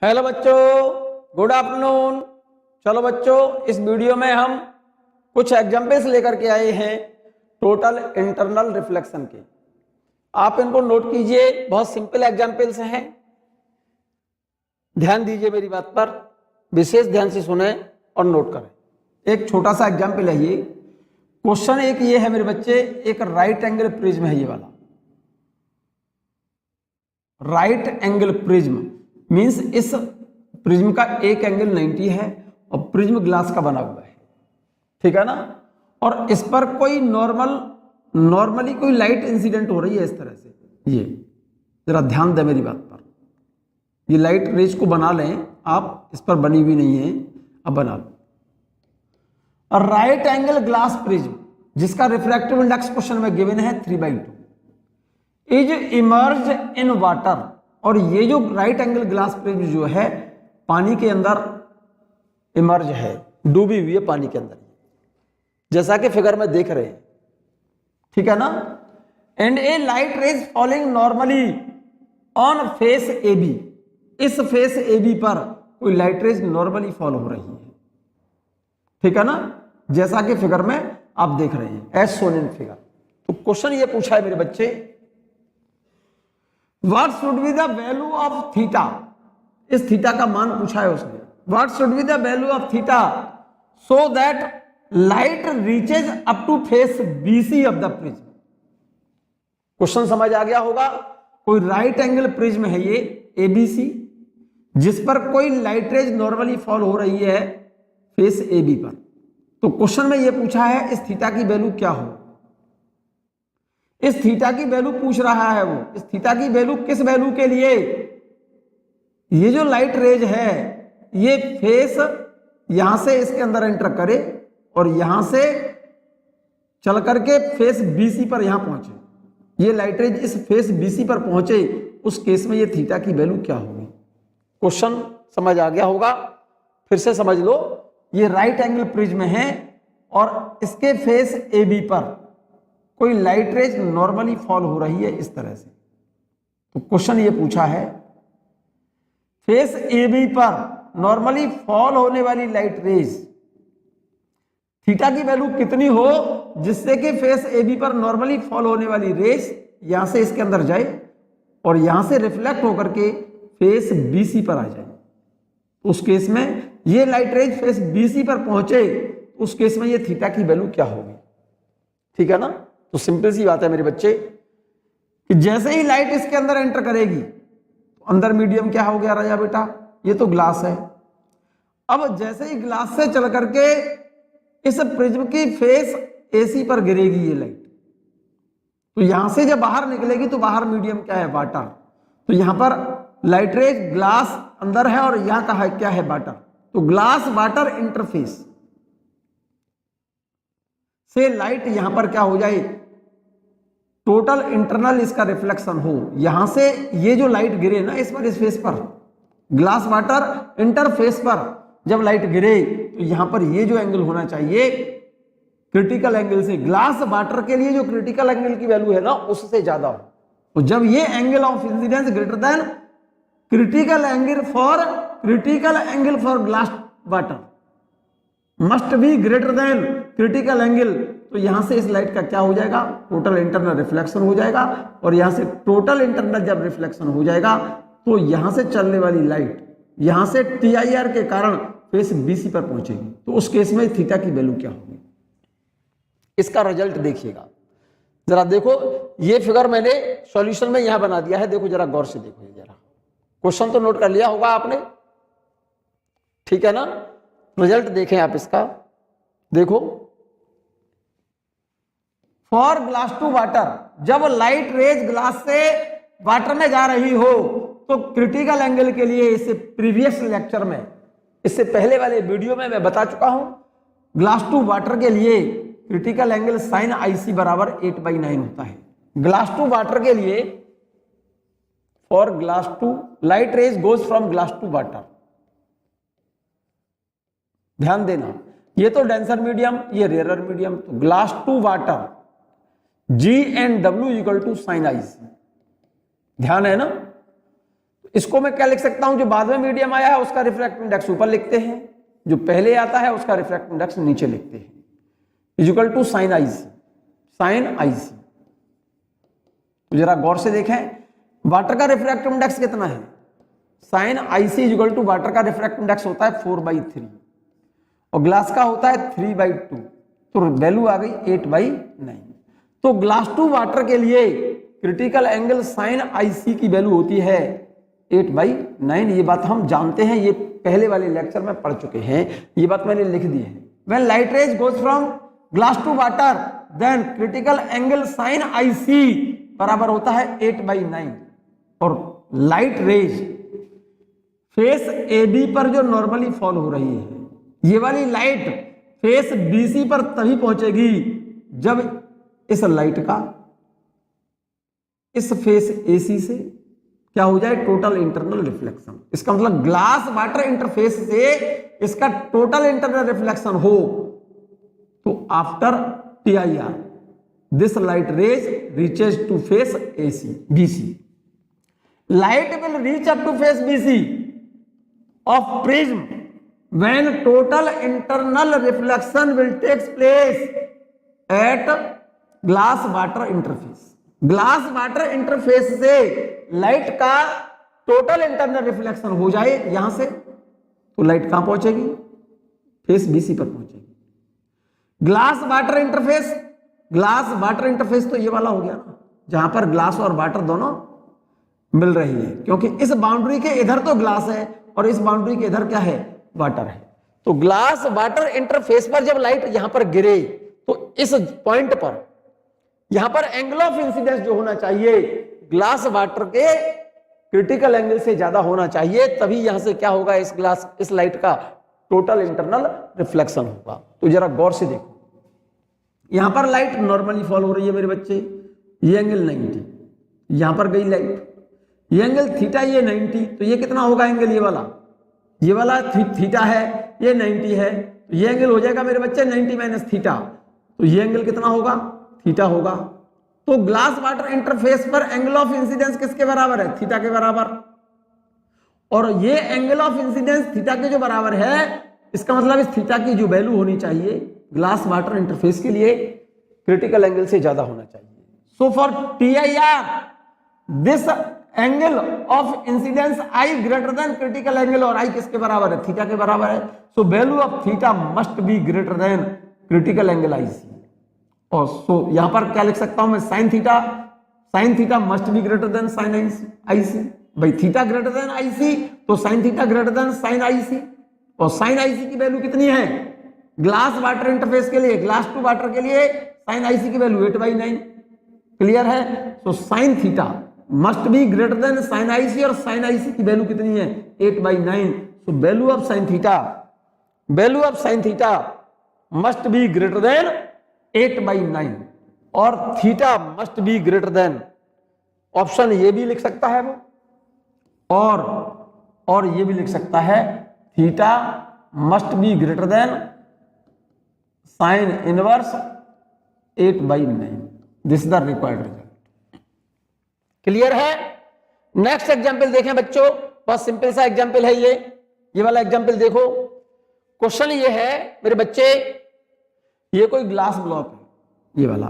Hello बच्चों, good afternoon. चलो बच्चों, इस वीडियो में हम कुछ एग्जाम्पल्स लेकर के आए हैं टोटल इंटरनल रिफ्लेक्शन के। आप इनको नोट कीजिए, बहुत सिंपल एग्जाम्पल्स हैं। ध्यान दीजिए मेरी बात पर, विशेष ध्यान से सुने और नोट करें। एक छोटा सा एग्जाम्पल है ये। क्वेश्चन एक ये है मेरे बच्चे, एक राइट एंगल प्रिज्म है ये वाला। राइट एंगल प्रिज्म मींस इस प्रिज्म का एक एंगल 90 है और प्रिज्म ग्लास का बना हुआ है, ठीक है ना। और इस पर कोई नॉर्मली कोई लाइट इंसिडेंट हो रही है इस तरह से। ये जरा ध्यान दें मेरी बात पर, ये लाइट रेज को बना लें आप, इस पर बनी हुई नहीं है, अब बना लो। और राइट एंगल ग्लास प्रिज्म जिसका रिफ्रैक्टिव इंडेक्स क्वेश्चन में गिवन है 3/2 इज इमर्ज इन वाटर। और ये जो राइट एंगल ग्लास प्रिज्म जो है पानी के अंदर इमर्ज है, डूबी हुई है पानी के अंदर, जैसा कि फिगर में देख रहे हैं, ठीक है ना। And a light rays falling normally on face A B. इस फेस ए बी पर कोई लाइट रेज नॉर्मली फॉल हो रही है, ठीक है ना, जैसा कि फिगर में आप देख रहे हैं, एज शोन इन फिगर। तो क्वेश्चन ये पूछा है मेरे बच्चे, what should be the value of theta. इस थीटा का मान पूछा है उसने। What should be the value of theta so that light reaches up to face BC of the prism. Question समझ आ गया होगा। कोई राइट एंगल प्रिज्म है ये एबीसी, जिस पर कोई लाइट रेज नॉर्मली फॉल हो रही है फेस ए बी पर। तो क्वेश्चन में ये पूछा है इस थीटा की वैल्यू क्या हो। इस थीटा की वैल्यू पूछ रहा है वो। इस थीटा की वैल्यू किस वैल्यू के लिए? ये जो लाइट रेज है ये फेस यहां से इसके अंदर एंटर करे और यहां से चल करके फेस बीसी पर यहां पहुंचे। ये लाइट रेज इस फेस बीसी पर पहुंचे, उस केस में ये थीटा की वैल्यू क्या होगी। क्वेश्चन समझ आ गया होगा। फिर से समझ लो, ये राइट एंगल प्रिज्म है और इसके फेस ए बी पर कोई लाइट रेज नॉर्मली फॉल हो रही है इस तरह से। तो क्वेश्चन ये पूछा है फेस ए बी पर नॉर्मली फॉल होने वाली लाइट रेज थीटा की वैल्यू कितनी हो जिससे कि फेस ए बी पर नॉर्मली फॉल होने वाली रेज यहां से इसके अंदर जाए और यहां से रिफ्लेक्ट होकर के फेस बीसी पर आ जाए। उस केस में ये लाइट रेज फेस बीसी पर पहुंचे, उस केस में ये थीटा की वैल्यू क्या होगी, ठीक है ना। तो सिंपल सी बात है मेरे बच्चे कि जैसे ही लाइट इसके अंदर एंटर करेगी तो अंदर मीडियम क्या हो गया राजा बेटा, ये तो ग्लास है। अब जैसे ही ग्लास से चल करके इस प्रिज्म की फेस एसी पर गिरेगी ये लाइट, तो यहां से जब बाहर निकलेगी तो बाहर मीडियम क्या है, वाटर। तो यहां पर लाइट रेज ग्लास अंदर है और यहां का है क्या है, वाटर। तो ग्लास वाटर इंटरफेस से लाइट यहां पर क्या हो जाए, टोटल इंटरनल इसका रिफ्लेक्शन हो। यहां से ये जो लाइट गिरे ना इस पर, इस फेस पर, ग्लास वाटर इंटरफेस पर जब लाइट गिरे तो यहां पर ये जो एंगल होना चाहिए क्रिटिकल एंगल से, ग्लास वाटर के लिए जो क्रिटिकल एंगल की वैल्यू है ना उससे ज्यादा हो। तो जब ये angle of incidence greater than critical angle for glass water must be greater than critical angle, तो यहां से इस लाइट का क्या हो जाएगा, टोटल इंटरनल रिफ्लेक्शन हो जाएगा। और यहां से टोटल इंटरनल जब रिफ्लेक्शन हो जाएगा तो यहां से चलने वाली लाइट यहां से टीआईआर के कारण फेस बीसी पर पहुंचेगी। तो उस केस में थीटा की वैल्यू क्या होगी, इसका रिजल्ट देखिएगा। जरा देखो, ये फिगर मैंने सॉल्यूशन में यहां बना दिया है, देखो जरा गौर से देखो। जरा क्वेश्चन तो नोट कर लिया होगा आपने, ठीक है ना। रिजल्ट देखें आप इसका, देखो फॉर ग्लास टू वाटर, जब लाइट रेज ग्लास से वाटर में जा रही हो तो क्रिटिकल एंगल के लिए, इससे प्रीवियस लेक्चर में, इससे पहले वाले वीडियो में मैं बता चुका हूं, ग्लास टू वाटर के लिए क्रिटिकल एंगल साइन आईसी बराबर 8/9 होता है। ग्लास टू वाटर के लिए, for glass to light rays goes from glass to water, ध्यान देना, ये तो डेंसर मीडियम, ये रेयर मीडियम। तो glass to water G and W equal to sine IC, ध्यान है ना। इसको मैं क्या लिख सकता हूं, जो बाद में मीडियम आया है उसका रिफ्रैक्टिव इंडेक्स ऊपर लिखते हैं, जो पहले आता है उसका रिफ्रैक्टिव इंडेक्स नीचे लिखते हैं, equal to sine I C. Sine I C तो जरा गौर से देखें, वाटर का रिफ्रैक्टिव इंडेक्स कितना है, sine I C equal to water का रिफ्रैक्टिव इंडेक्स होता है 4/3 और ग्लास का होता है 3/2, तो वैल्यू आ गई 8/9। तो ग्लास टू वाटर के लिए critical angle sine I C की वैल्यू होती है 8/9। ये बात हम जानते हैं, ये पहले वाले लेक्चर में पढ़ चुके हैं, ये बात मैंने लिख दी है। When light rays goes from glass to water then critical angle sine I C बराबर होता है 8/9। और light rays face A B पर जो नॉर्मली फॉल हो रही है, ये वाली लाइट फेस बी सी पर तभी पहुंचेगी जब इस लाइट का इस फेस ए सी से क्या हो जाए, टोटल इंटरनल रिफ्लेक्शन। इसका मतलब ग्लास वाटर इंटरफेस से इसका टोटल इंटरनल रिफ्लेक्शन हो, तो after T I R this light rays reaches to face A C B C. Light will reach up to face B C of prism when total internal reflection will takes place at glass water interface। Glass water interface से light का total internal reflection हो जाए यहां से, तो light कहां पहुंचेगी, face BC पर पहुंचेगी। Glass water interface, glass water interface तो ये वाला हो गया ना, जहां पर ग्लास और वाटर दोनों मिल रही है, क्योंकि इस बाउंड्री के इधर तो ग्लास है और इस बाउंड्री के इधर क्या है, वाटर है। तो ग्लास वाटर इंटरफेस पर जब लाइट यहां पर गिरे तो इस पॉइंट पर यहां पर एंगल ऑफ इंसिडेंस जो होना चाहिए ग्लास वाटर के क्रिटिकल एंगल से ज्यादा होना चाहिए, तभी यहां से क्या होगा, इस लाइट का टोटल इंटरनल रिफ्लेक्शन होगा। तो जरा गौर से देखो, यहां पर लाइट नॉर्मली फॉल हो रही है मेरे बच्चे, ये एंगल 90, यहां पर गई लाइट, ये एंगल थीटा, ये 90, तो ये कितना होगा एंगल, ये वाला थीटा है, ये 90 है, तो ये एंगल हो जाएगा मेरे बच्चे 90 माइनस थीटा, तो ये एंगल कितना होगा, थीटा होगा। तो ग्लास वाटर इंटरफेस पर एंगल ऑफ इंसिडेंस किसके बराबर है, थीटा के बराबर। और ये एंगल ऑफ इंसिडेंस थीटा के जो बराबर है, इसका मतलब इस थीटा की जो वैल्यू होनी चाहिए ग्लास वाटर इंटरफेस के लिए क्रिटिकल एंगल से ज्यादा होना चाहिए। So for T I R this angle of incidence I greater than critical angle, और आई किसके बराबर है, थीटा के बराबर है। So value of theta must be greater than critical angle I C. और सो यहां पर क्या लिख सकता हूं मैं, sine theta must be greater than sine I C. भाई theta greater than I C, तो sine theta greater than sine I C. और साइन आई सी की वैल्यू कितनी है, ग्लास वाटर इंटरफेस के लिए, ग्लास टू वाटर के लिए साइन आई सी की वैल्यू 8/9। क्लियर है। So sine theta must be greater than sine I C, और साइन आई सी की वैल्यू कितनी है, 8/9। So value of sine theta must be greater than 8/9, और theta must be greater than, option ये भी लिख सकता है वो, और ये भी लिख सकता है, theta must be greater than sine inverse 8/9। This is the required result. Clear है। नेक्स्ट एग्जाम्पल देखें बच्चों, बहुत सिंपल सा एग्जाम्पल है ये वाला एग्जाम्पल देखो। क्वेश्चन ये है मेरे बच्चे, ये कोई ग्लास ब्लॉक है, ये वाला,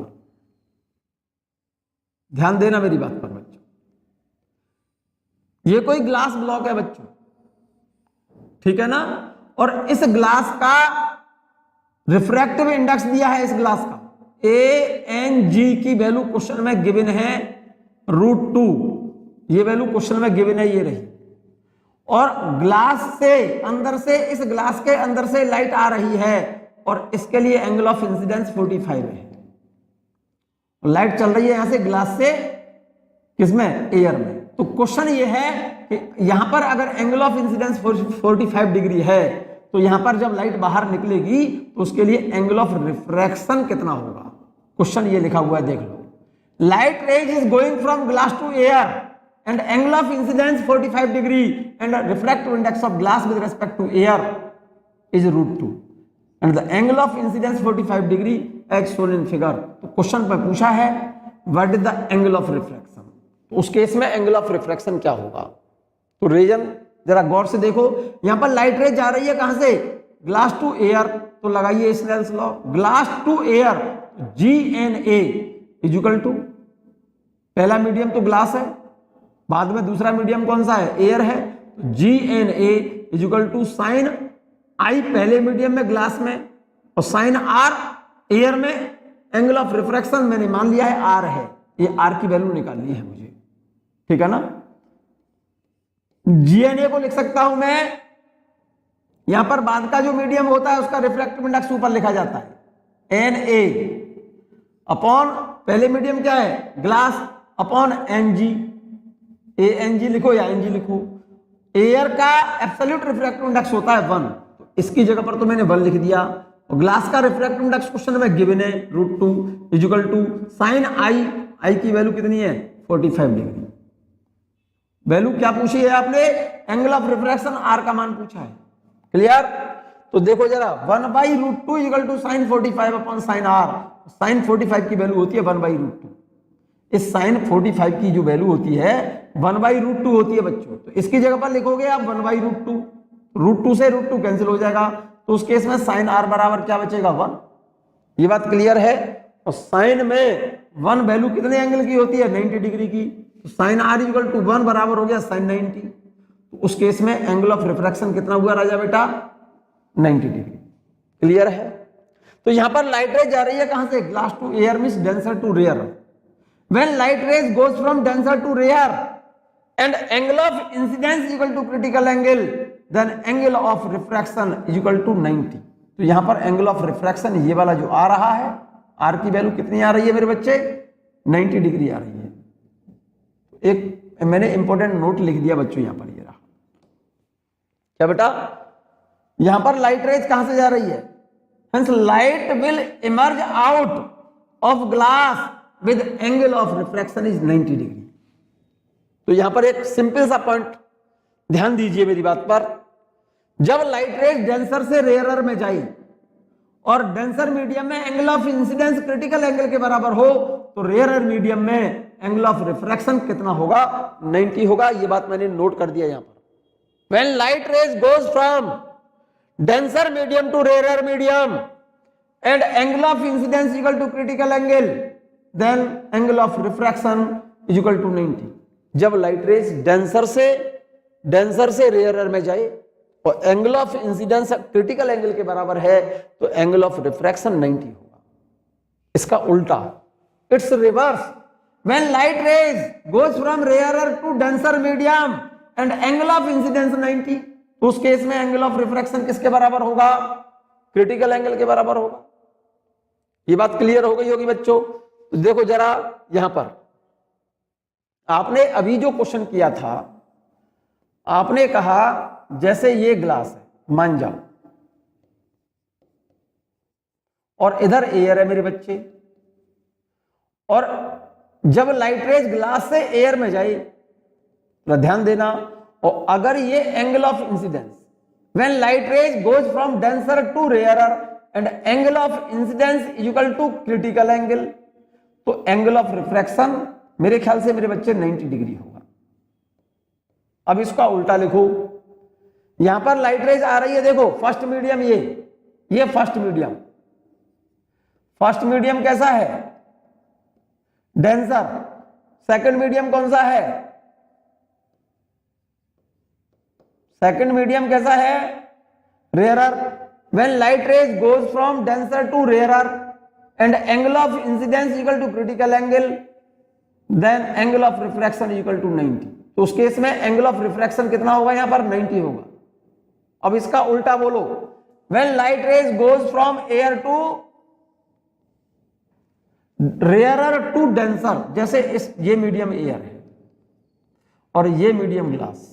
ध्यान देना मेरी बात पर बच्चों, ये कोई ग्लास ब्लॉक है बच्चों, ठीक है ना। और इस ग्लास का रिफ्रैक्टिव इंडेक्स दिया है, इस ग्लास का ANG की वैल्यू क्वेश्चन में गिवन है √2, ये वैल्यू क्वेश्चन में गिवन है, ये रही। और ग्लास से अंदर से, इस ग्लास के अंदर से लाइट आ रही है, और इसके लिए एंगल ऑफ इंसिडेंस 45 है। लाइट चल रही है यहां से ग्लास से, किसमें, एयर में। तो क्वेश्चन ये है कि यहां पर अगर एंगल ऑफ इंसिडेंस 45 डिग्री है, तो यहां पर जब लाइट बाहर निकलेगी तो उसके लिए एंगल ऑफ रिफ्रैक्शन कितना होगा। क्वेश्चन ये लिखा हुआ है, देख लो। Light rays is going from glass to air and angle of incidence 45 degree and refractive index of glass with respect to air is √2 and the angle of incidence 45 degree as shown in figure. तो question में पूछा है what is the angle of refraction, तो उस case में angle of refraction क्या होगा। तो रीजन जरा गौर से देखो, यहां पर लाइट रेज जा रही है कहां से, ग्लास टू एयर, तो लगाइए Snell's law, glass to air, GNA equal to, पहला मीडियम तो ग्लास है, बाद में दूसरा मीडियम कौन सा है, एयर है, GNA equal to sine I पहले मीडियम में ग्लास में और साइन R एयर में, एंगल ऑफ रिफ्रैक्शन मैंने मान लिया है R है, ये R की वैल्यू निकालनी है मुझे, ठीक है ना। GNA को लिख सकता हूं मैं, यहां पर बाद का जो मीडियम होता है उसका रिफ्रैक्टिव इंडेक्स ऊपर लिखा जाता है NA अपॉन पहले मीडियम क्या है ग्लास अपॉन NG, ANG लिखो या NG लिखो। एयर का एब्सोल्यूट रिफ्रैक्टिव इंडेक्स होता है 1, तो इसकी जगह पर तो मैंने 1 लिख दिया, और ग्लास का रिफ्रैक्टिव इंडेक्स क्वेश्चन में गिवन है √2 इक्वल टू साइन I की वैल्यू कितनी है 45 डिग्री। वैल्यू क्या पूछी है आपने, एंगल ऑफ रिफ्रैक्शन R का मान पूछा है, क्लियर। तो देखो जरा 1/√2 equal to sine 45 upon sine R, sine 45 की वैल्यू होती है 1/√2, इस साइन 45 की जो वैल्यू होती है 1/√2 होती है बच्चों, तो इसकी जगह पर लिखोगे आप 1/√2, √2 से √2 कैंसिल हो जाएगा, तो उस केस में साइन R बराबर क्या बचेगा 1, ये बात क्लियर है। और साइन में 1 वैल्यू कितने एंगल की होती है 90 डिग्री की, तो साइन R इक्वल टू 1 बराबर हो गया साइन 90, तो उस केस में एंगल ऑफ रिफ्रैक्शन कितना हुआ राजा बेटा 90 डिग्री, क्लियर है। तो यहां पर लाइट रेज जा रही है कहां से, glass to air means denser to rarer, when light rays goes from denser to rarer and angle of incidence equal to critical angle, then angle of refraction equal to 90। तो यहां पर angle of refraction ये वाला जो आ रहा है, R की value कितनी आ रही है मेरे बच्चे 90 डिग्री आ रही है। एक मैंने इंपॉर्टेंट नोट लिख दिया बच्चों, यहां पर ये रहा, क्या बेटा, यहां पर लाइट रेज कहां से जा रही है, hence light will emerge out of glass with angle of refraction is 90 degree. तो यहां पर एक सिंपल सा पॉइंट ध्यान दीजिए मेरी बात पर, जब लाइट रेज डेंसर से रेयरर में जाए और डेंसर मीडियम में angle of incidence critical angle के बराबर हो, तो रेयरर मीडियम में एंगल ऑफ रिफ्रैक्शन कितना होगा 90 होगा, ये बात मैंने नोट कर दिया यहां पर। When light rays goes from denser medium to rarer medium and angle of incidence equal to critical angle, then angle of refraction is equal to 90। जब लाइट रेज डेंसर से रेयरर में जाए और angle of incidence critical angle के बराबर है, तो angle of refraction 90 होगा। इसका उल्टा, it's reverse, when light rays goes from rarer to denser medium and angle of incidence 90, तो उस केस में एंगल ऑफ रिफ्रैक्शन किसके बराबर होगा, क्रिटिकल एंगल के बराबर होगा। ये बात क्लियर हो गई होगी बच्चों। तो देखो जरा यहां पर आपने अभी जो क्वेश्चन किया था, आपने कहा जैसे ये ग्लास है मान जाओ और इधर एयर है मेरे बच्चे, और जब लाइट रेज ग्लास से एयर में जाए, तो ध्यान देना, और अगर ये angle of incidence when light rays goes from denser to rarer and angle of incidence equal to critical angle, तो एंगल ऑफ रिफ्रैक्शन मेरे ख्याल से मेरे बच्चे 90 डिग्री होगा। अब इसका उल्टा लिखो, यहां पर लाइट रेज आ रही है, देखो फर्स्ट मीडियम ये फर्स्ट मीडियम कैसा है डेंसर, सेकंड मीडियम कौन सा है, सेकंड मीडियम कैसा है rarer. When light rays goes from denser to rarer and angle of incidence equal to critical angle, then angle of refraction equal to 90। तो उस केस में एंगल ऑफ रिफ्रैक्शन कितना होगा यहां पर 90 होगा। अब इसका उल्टा बोलो, when light rays goes from air to rarer to denser, जैसे ये मीडियम एयर है और ये मीडियम ग्लास,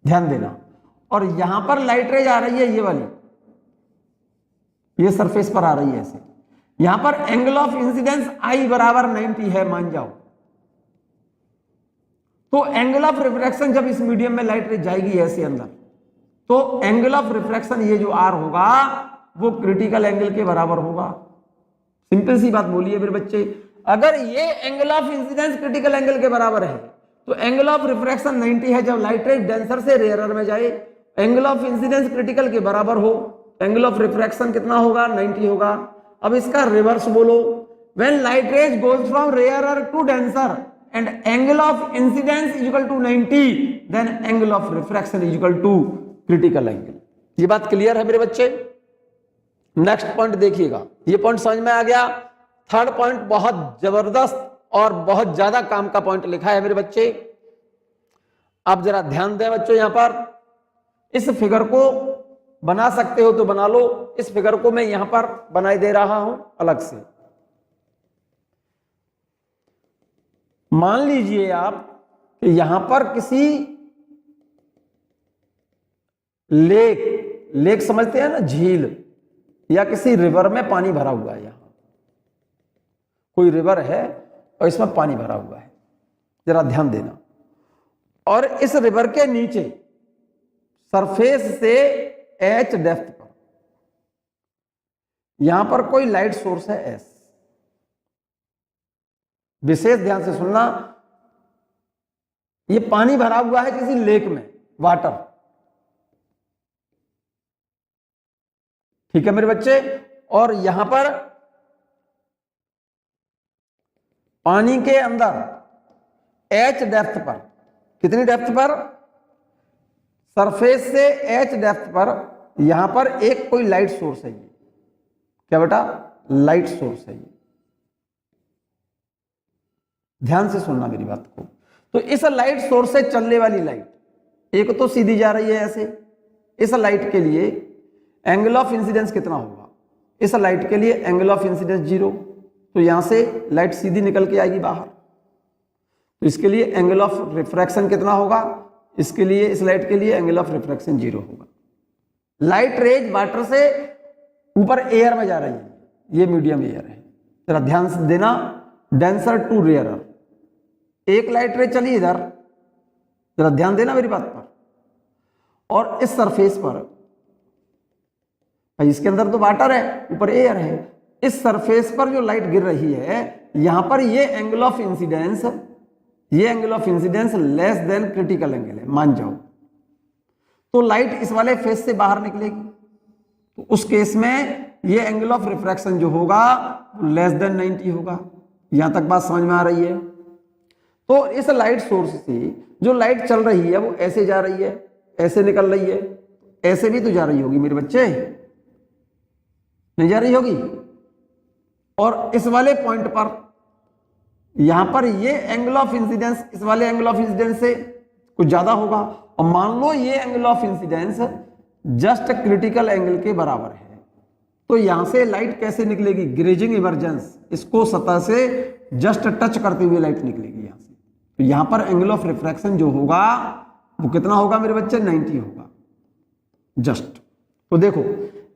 ध्यान देना, और यहां पर लाइट रेज आ रही है ये वाली, ये सरफेस पर आ रही है ऐसे, यहां पर एंगल ऑफ इंसिडेंस I बराबर 90 है मान जाओ, तो एंगल ऑफ रिफ्रैक्शन जब इस मीडियम में लाइट रेज जाएगी ऐसे अंदर, तो एंगल ऑफ रिफ्रैक्शन ये जो R होगा वो क्रिटिकल एंगल के बराबर होगा। सिंपल सी बात बोलिए मेरे बच्चे, अगर ये angle of incidence critical angle के बराबर है तो एंगल ऑफ रिफ्रैक्शन 90 है जब लाइट रे डेंसर से रेयरर में जाए। एंगल ऑफ इंसिडेंस क्रिटिकल के बराबर हो, एंगल ऑफ रिफ्रैक्शन कितना होगा, 90 होगा। अब इसका रिवर्स बोलो, when light rays goes from rarer to denser and angle of incidence is equal to 90, then angle of refraction is equal to critical angle. ये बात क्लियर है मेरे बच्चे? नेक्स्ट पॉइंट देखिएगा, ये पॉइंट समझ में आ गया। थर्ड पॉइंट बहुत जबरदस्त और बहुत ज्यादा काम का पॉइंट लिखा है मेरे बच्चे। आप जरा ध्यान दें बच्चों, यहां पर इस फिगर को बना सकते हो तो बना लो, इस फिगर को मैं यहां पर बनाई दे रहा हूं अलग से। मान लीजिए आप कि यहां पर किसी लेक समझते हैं ना, झील या किसी रिवर में पानी भरा हुआ है। यहां कोई रिवर है और इसमें पानी भरा हुआ है, जरा ध्यान देना। और इस रिवर के नीचे सरफेस से h डेप्थ पर यहां पर कोई लाइट सोर्स है S। विशेष ध्यान से सुनना, ये पानी भरा हुआ है किसी लेक में, वाटर। ठीक है मेरे बच्चे? और यहां पर पानी के अंदर h डेप्थ पर, कितनी डेप्थ पर, सरफेस से h डेप्थ पर यहां पर एक कोई लाइट सोर्स है। ये क्या बेटा? लाइट सोर्स है। ये ध्यान से सुनना मेरी बात को। तो इस लाइट सोर्स से चलने वाली लाइट एक तो सीधी जा रही है ऐसे, इस लाइट के लिए एंगल ऑफ इंसिडेंस कितना होगा? इस लाइट के लिए एंगल ऑफ इंसिडेंस 0, तो यहां से लाइट सीधी निकल के आएगी बाहर। तो इसके लिए एंगल ऑफ रिफ्रैक्शन कितना होगा? इसके लिए, इस लाइट के लिए एंगल ऑफ रिफ्रैक्शन 0 होगा। लाइट रेज वाटर से ऊपर एयर में जा रही है, ये मीडियम एयर है। जरा ध्यान से देना, डेंसर टू रेयरर, एक लाइट रे चली इधर, जरा ध्यान देना मेरी बात पर। और इस सरफेस पर, भाई इसके अंदर तो वाटर है, ऊपर एयर है, इस सरफेस पर जो लाइट गिर रही है यहां पर ये एंगल ऑफ इंसिडेंस, ये angle of incidence less than critical angle है, मान जाओ। तो लाइट इस वाले फेस से बाहर निकलेगी, तो उस केस में ये एंगल ऑफ रिफ्रैक्शन जो होगा लेस देन 90 होगा। यहां तक बात समझ में आ रही है? तो इस लाइट सोर्स से जो लाइट चल रही है वो ऐसे जा रही है, ऐसे निकल रही है, ऐसे भी तो जा रही होगी मेरे बच्चे, नहीं जा रही होगी? और इस वाले पॉइंट पर यहां पर ये एंगल ऑफ इंसिडेंस इस वाले एंगल ऑफ इंसिडेंस से कुछ ज्यादा होगा। और मान लो ये angle of incidence just critical angle के बराबर है, तो यहां से लाइट कैसे निकलेगी? ग्रेजिंग इमर्जेंस, इसको सतह से जस्ट टच करते हुए लाइट निकलेगी यहां से। तो यहां पर एंगल ऑफ रिफ्रैक्शन जो होगा वो कितना होगा मेरे बच्चे? 90 होगा जस्ट। तो देखो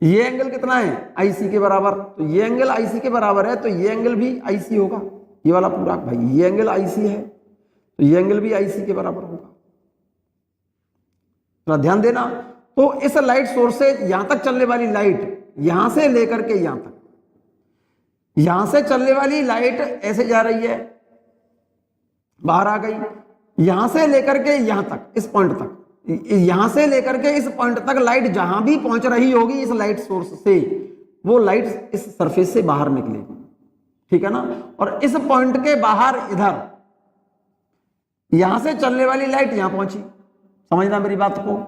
ये एंगल कितना है? IC के बराबर। तो ये एंगल IC के बराबर है, तो ये एंगल भी IC होगा, ये वाला पूरा। भाई ये एंगल IC है तो ये एंगल भी IC के बराबर होगा। तो ध्यान देना, तो इस लाइट सोर्स से यहां तक चलने वाली लाइट, यहां से लेकर के यहां तक, यहां से चलने वाली लाइट ऐसे जा रही है, बाहर आ गई। यहां से लेकर के यहां तक, इस पॉइंट तक, यहां से लेकर के इस पॉइंट तक लाइट जहां भी पहुंच रही होगी इस लाइट सोर्स से, वो लाइट इस सरफेस से बाहर निकलेगी। ठीक है ना? और इस पॉइंट के बाहर इधर यहां से चलने वाली लाइट यहां पहुंची, समझना मेरी बात को।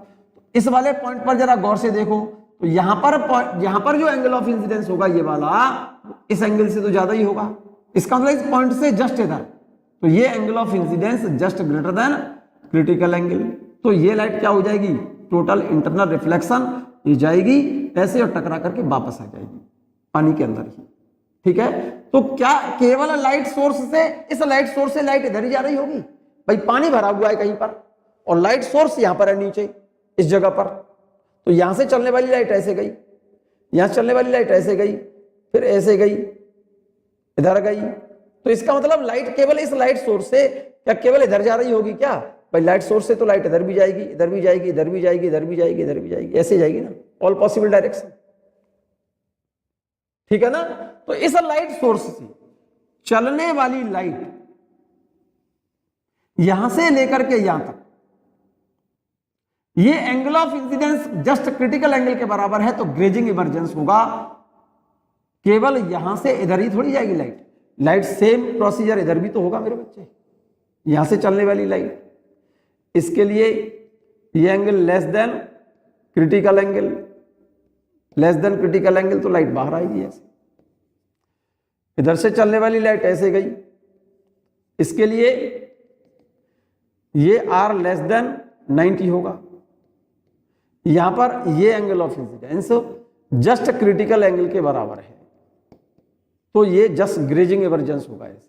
इस वाले पॉइंट पर जरा गौर से देखो, तो यहां पर जो एंगल ऑफ इंसिडेंस होगा ये वाला, इस एंगल से तो ज्यादा ही होगा। इसका मतलब इस पॉइंट से जस्ट इधर, तो ये angle of incidence just greater than critical angle. तो ये लाइट क्या हो जाएगी? टोटल इंटरनल रिफ्लेक्शन ये जाएगी ऐसे और टकरा करके वापस आ जाएगी पानी के अंदर ही। ठीक है? तो क्या केवल लाइट सोर्स से, इस लाइट सोर्स से लाइट इधर ही जा रही होगी? भाई पानी भरा हुआ है कहीं पर और लाइट सोर्स यहां पर है नीचे इस जगह पर, तो यहां से चलने वाली लाइट ऐसे गई, यहां चलने वाली लाइट ऐसे गई, फिर ऐसे गई, इधर गई। तो इसका मतलब लाइट केवल इस लाइट सोर्स से क्या केवल इधर जा रही होगी क्या? भाई लाइट सोर्स से तो लाइट इधर भी जाएगी, इधर भी जाएगी, इधर भी जाएगी, इधर भी जाएगी, इधर भी जाएगी, ऐसे जाएगी ना, ऑल पॉसिबल डायरेक्शन। ठीक है ना? तो इस लाइट सोर्स से चलने वाली लाइट यहां से लेकर के यहां तक ये angle of incidence just critical angle के बराबर है, तो ग्रेजिंग इमरजेंस होगा। केवल यहां से इधर ही थोड़ी जाएगी लाइट सेम प्रोसीजर इधर भी तो होगा मेरे बच्चे, यहां से चलने वाली लाइट, इसके लिए ये angle less than critical angle, less than critical angle, तो लाइट बाहर आएगी ऐसे। इधर से चलने वाली लाइट ऐसे गई, इसके लिए ये आर लेस देन 90 होगा। यहां पर ये angle of incidence just critical angle के बराबर है, तो ये जस्ट ग्रेजिंग इमरजेंस होगा ऐसे।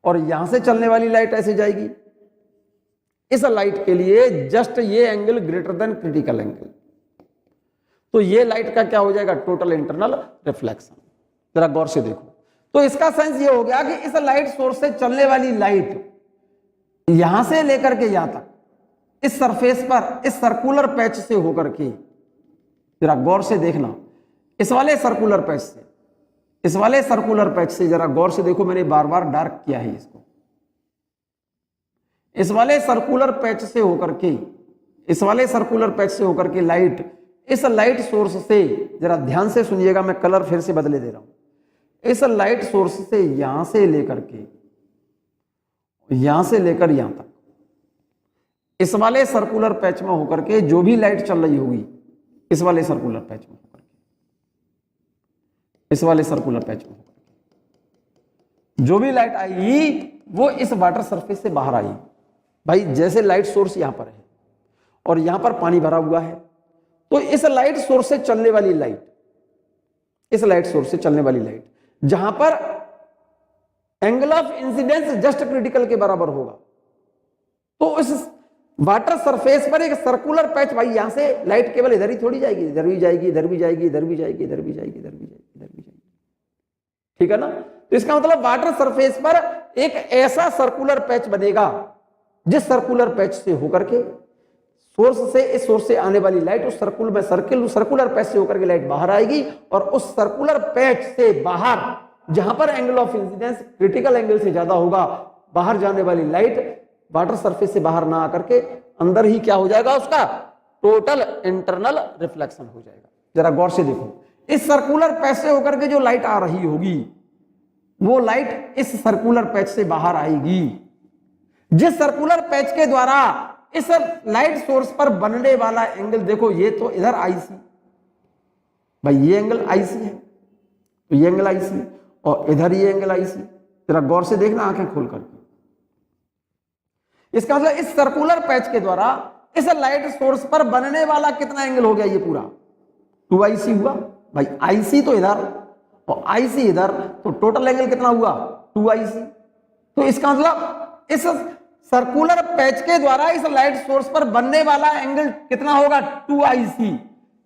और यहां से चलने वाली लाइट ऐसे जाएगी, इस लाइट के लिए जस्ट ये angle greater than critical angle, तो ये लाइट का क्या हो जाएगा, टोटल इंटरनल रिफ्लेक्शन। जरा गौर से देखो, तो इसका सेंस ये हो गया कि इस लाइट सोर्स से चलने वाली लाइट यहां से लेकर के यहां तक इस सरफेस पर इस सर्कुलर पैच से होकर के, जरा गौर से देखना, इस वाले सर्कुलर पैच से, इस वाले सर्कुलर पैच से जरा गौर से देखो, मैंने बार बार डार्क किया है इसको, इस वाले सर्कुलर पैच से होकर के, इस वाले सर्कुलर पैच से होकर के लाइट इस लाइट सोर्स से, जरा ध्यान से सुनिएगा, मैं कलर फिर से बदले दे रहा हूं, इस लाइट सोर्स से यहां से लेकर के यहां से लेकर यहां तक इस वाले सर्कुलर पैच में होकर के जो भी लाइट चल रही होगी, इस वाले सर्कुलर पैच में होकर के, इस वाले सर्कुलर पैच में होकर के जो भी लाइट आएगी वो इस वाटर सरफेस से बाहर आएगी। भाई जैसे लाइट सोर्स यहां पर है और यहां पर पानी भरा हुआ है, तो इस लाइट सोर्स से चलने वाली लाइट, इस लाइट सोर्स से चलने वाली लाइट जहां पर angle of incidence just critical के बराबर होगा, तो इस वाटर सरफेस पर एक सर्कुलर पैच, भाई यहां से लाइट केवल इधर ही थोड़ी जाएगी, इधर भी जाएगी, इधर भी जाएगी, इधर भी जाएगी, इधर भी जाएगी, इधर भी जाएगी, इधर भी जाएगी, ठीक है ना। तो इसका मतलब वाटर सरफेस पर एक ऐसा सर्कुलर पैच बनेगा जिस सर्कुलर पैच से होकर के सोर्स से, इस सोर्स से आने वाली लाइट उस सर्कुलर में सर्कुलर पैच से होकर के लाइट बाहर आएगी, और उस सर्कुलर पैच से बाहर जहां पर angle of incidence critical angle से ज्यादा होगा, बाहर जाने वाली लाइट वाटर सरफेस से बाहर ना आकर के अंदर ही क्या हो जाएगा, उसका टोटल इंटरनल रिफ्लेक्शन हो जाएगा। जरा गौर से देखो, इस सर्कुलर पैच से होकर के जो लाइट आ रही होगी वो लाइट इस सर्कुलर पैच से बाहर आएगी, जिस सर्कुलर पैच के द्वारा इस लाइट सोर्स पर बनने वाला एंगल, देखो ये तो इधर आईसी, भाई ये एंगल आईसी है, तो ये एंगल आईसी और इधर ये एंगल आईसी। जरा गौर से देखना आंखें खोल करके, इसका मतलब इस सर्कुलर पैच के द्वारा इस लाइट सोर्स पर बनने वाला कितना एंगल हो गया, ये पूरा 2IC हुआ। भाई आईसी तो इधर और आईसी इधर, तो टोटल एंगल कितना हुआ 2IC। तो इसका मतलब इस सर्कुलर पैच के द्वारा इस लाइट सोर्स पर बनने वाला एंगल कितना होगा 2IC।